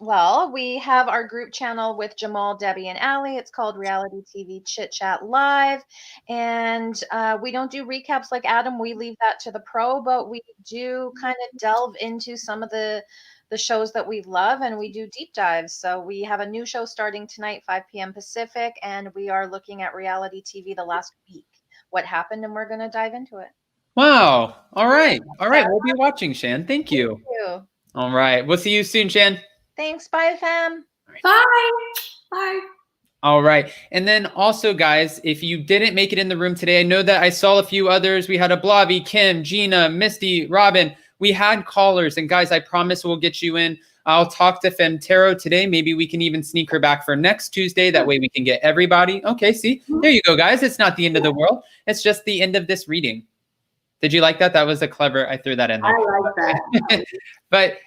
Speaker 7: Well, we have our group channel with Jamal, Debbie, and Allie. It's called Reality TV Chit Chat Live. And we don't do recaps like Adam. We leave that to the pro, but we do kind of delve into some of the shows that we love, and we do deep dives. So we have a new show starting tonight, 5 p.m. Pacific, and we are looking at reality TV the last week, what happened, and we're going to dive into it.
Speaker 1: Wow. All right. We'll be watching, Shan. Thank you.
Speaker 7: Thank you.
Speaker 1: All right. We'll see you soon, Shan.
Speaker 7: Thanks. Bye, Fem.
Speaker 3: Bye.
Speaker 1: All right. And then also, guys, if you didn't make it in the room today, I know that I saw a few others. We had a Blobby, Kim, Gina, Misty, Robin. We had callers. And guys, I promise we'll get you in. I'll talk to Femme Tarot today. Maybe we can even sneak her back for next Tuesday. That way we can get everybody. Okay, see? There you go, guys. It's not the end of the world. It's just the end of this reading. Did you like that? That was a clever, I threw that in there.
Speaker 3: I like that.
Speaker 1: But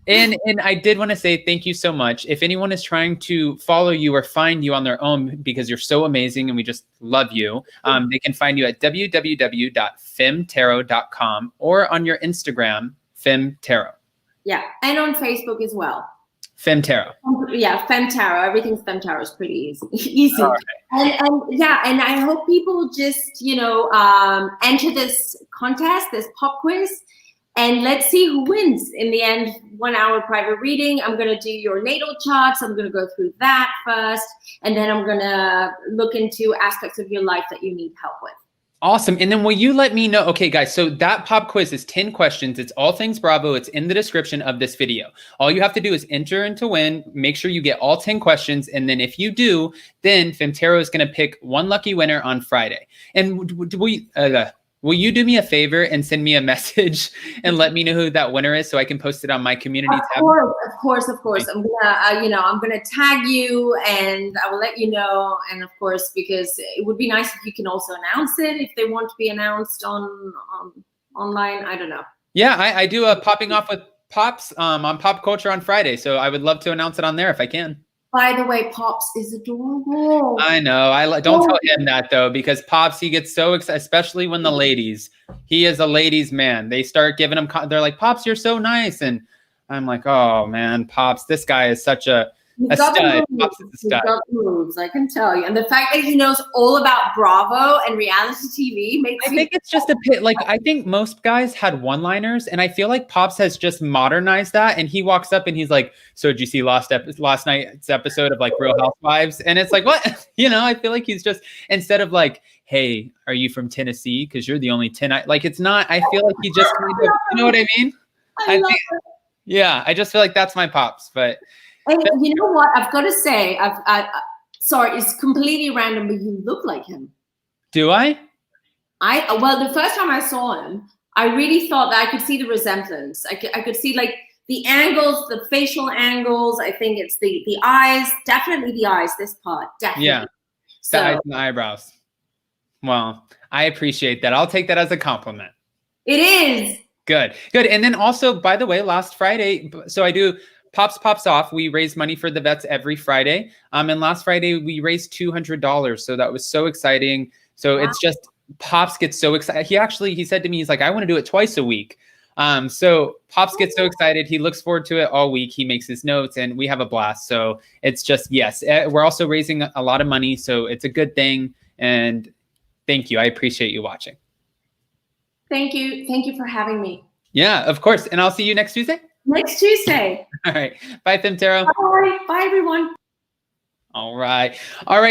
Speaker 1: And I did want to say thank you so much. If anyone is trying to follow you or find you on their own because you're so amazing and we just love you, they can find you at www.femtarot.com or on your Instagram, Femme Tarot.
Speaker 3: Yeah, and on Facebook as well.
Speaker 1: Femme Tarot.
Speaker 3: Yeah, Femme Tarot. Everything's Femme Tarot is pretty easy.
Speaker 1: Right.
Speaker 3: And I hope people just, enter this contest, this pop quiz, and let's see who wins in the end. 1 hour private reading. I'm going to do your natal charts. I'm going to go through that first, and then I'm going to look into aspects of your life that you need help with.
Speaker 1: Awesome. And then will you let me know? Okay, guys, so that pop quiz is 10 questions. It's all things Bravo. It's in the description of this video. All you have to do is enter and to win. Make sure you get all 10 questions. And then if you do, then Femme Tarot is going to pick one lucky winner on Friday. And will you do me a favor and send me a message and let me know who that winner is so I can post it on my community tab?
Speaker 3: Of course. I'm gonna, I'm gonna tag you and I will let you know. And of course, because it would be nice if you can also announce it if they want to be announced on online. I don't know.
Speaker 1: Yeah, I do a popping off with Pops on Pop Culture on Friday, so I would love to announce it on there if I can.
Speaker 3: By the way, Pops is adorable.
Speaker 1: I know. Don't tell him that though, because Pops, he gets so excited, especially when the ladies. He is a ladies' man. They start giving him. They're like, "Pops, you're so nice," and I'm like, "Oh man, Pops, this guy is such a stud." Pops is a stud.
Speaker 3: He's got moves, I can tell you, and the fact that he knows all about Bravo and reality TV makes.
Speaker 1: I think it's just a bit like I think most guys had one-liners, and I feel like Pops has just modernized that. And he walks up and he's like, "So did you see last night's episode of like Real Housewives?" And it's like, what? I feel like he's just instead of like, "Hey, are you from Tennessee? Because you're the only 10." Like it's not. I feel like he just kind of, you know what I mean? Yeah, I just feel like that's my Pops, but.
Speaker 3: And you know what? I've got to say, sorry, it's completely random, but you look like him.
Speaker 1: Do I?
Speaker 3: Well, the first time I saw him, I really thought that I could see the resemblance. I could see like the angles, the facial angles. I think it's the eyes, definitely the eyes. This part, definitely.
Speaker 1: Yeah, the eyes and the eyebrows. Well, I appreciate that. I'll take that as a compliment.
Speaker 3: It is.
Speaker 1: Good. And then also, by the way, last Friday, so I do. Pops Off. We raise money for the vets every Friday. And last Friday we raised $200. So that was so exciting. So It's just Pops gets so excited. He said to me, he's like, I want to do it twice a week. So Pops gets so excited. He looks forward to it all week. He makes his notes and we have a blast. So it's just, yes, we're also raising a lot of money. So it's a good thing. And thank you. I appreciate you watching.
Speaker 3: Thank you. Thank you for having me.
Speaker 1: Yeah, of course. And I'll see you next Tuesday.
Speaker 3: Next Tuesday.
Speaker 1: All right. Bye, Femme Tarot.
Speaker 3: Bye, everyone.
Speaker 1: All right.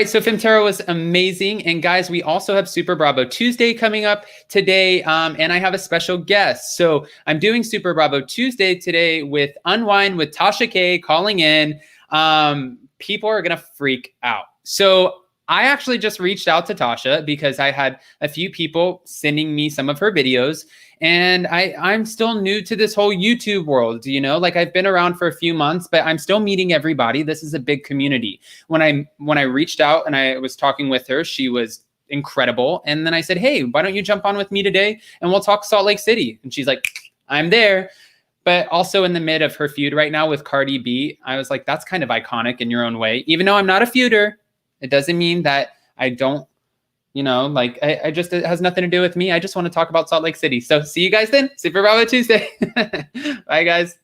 Speaker 1: So Femme Tarot was amazing. And guys, we also have Super Bravo Tuesday coming up today. And I have a special guest. So I'm doing Super Bravo Tuesday today with Unwind with Tasha K calling in. People are going to freak out. So I actually just reached out to Tasha because I had a few people sending me some of her videos. And I'm still new to this whole YouTube world, like I've been around for a few months, but I'm still meeting everybody. This is a big community. When I reached out and I was talking with her, she was incredible. And then I said, hey, why don't you jump on with me today and we'll talk Salt Lake City? And she's like, I'm there. But also in the mid of her feud right now with Cardi B, I was like, that's kind of iconic in your own way. Even though I'm not a feuder, it doesn't mean that I don't. I just, it has nothing to do with me. I just want to talk about Salt Lake City. So see you guys then. Super Bravo Tuesday. Bye, guys.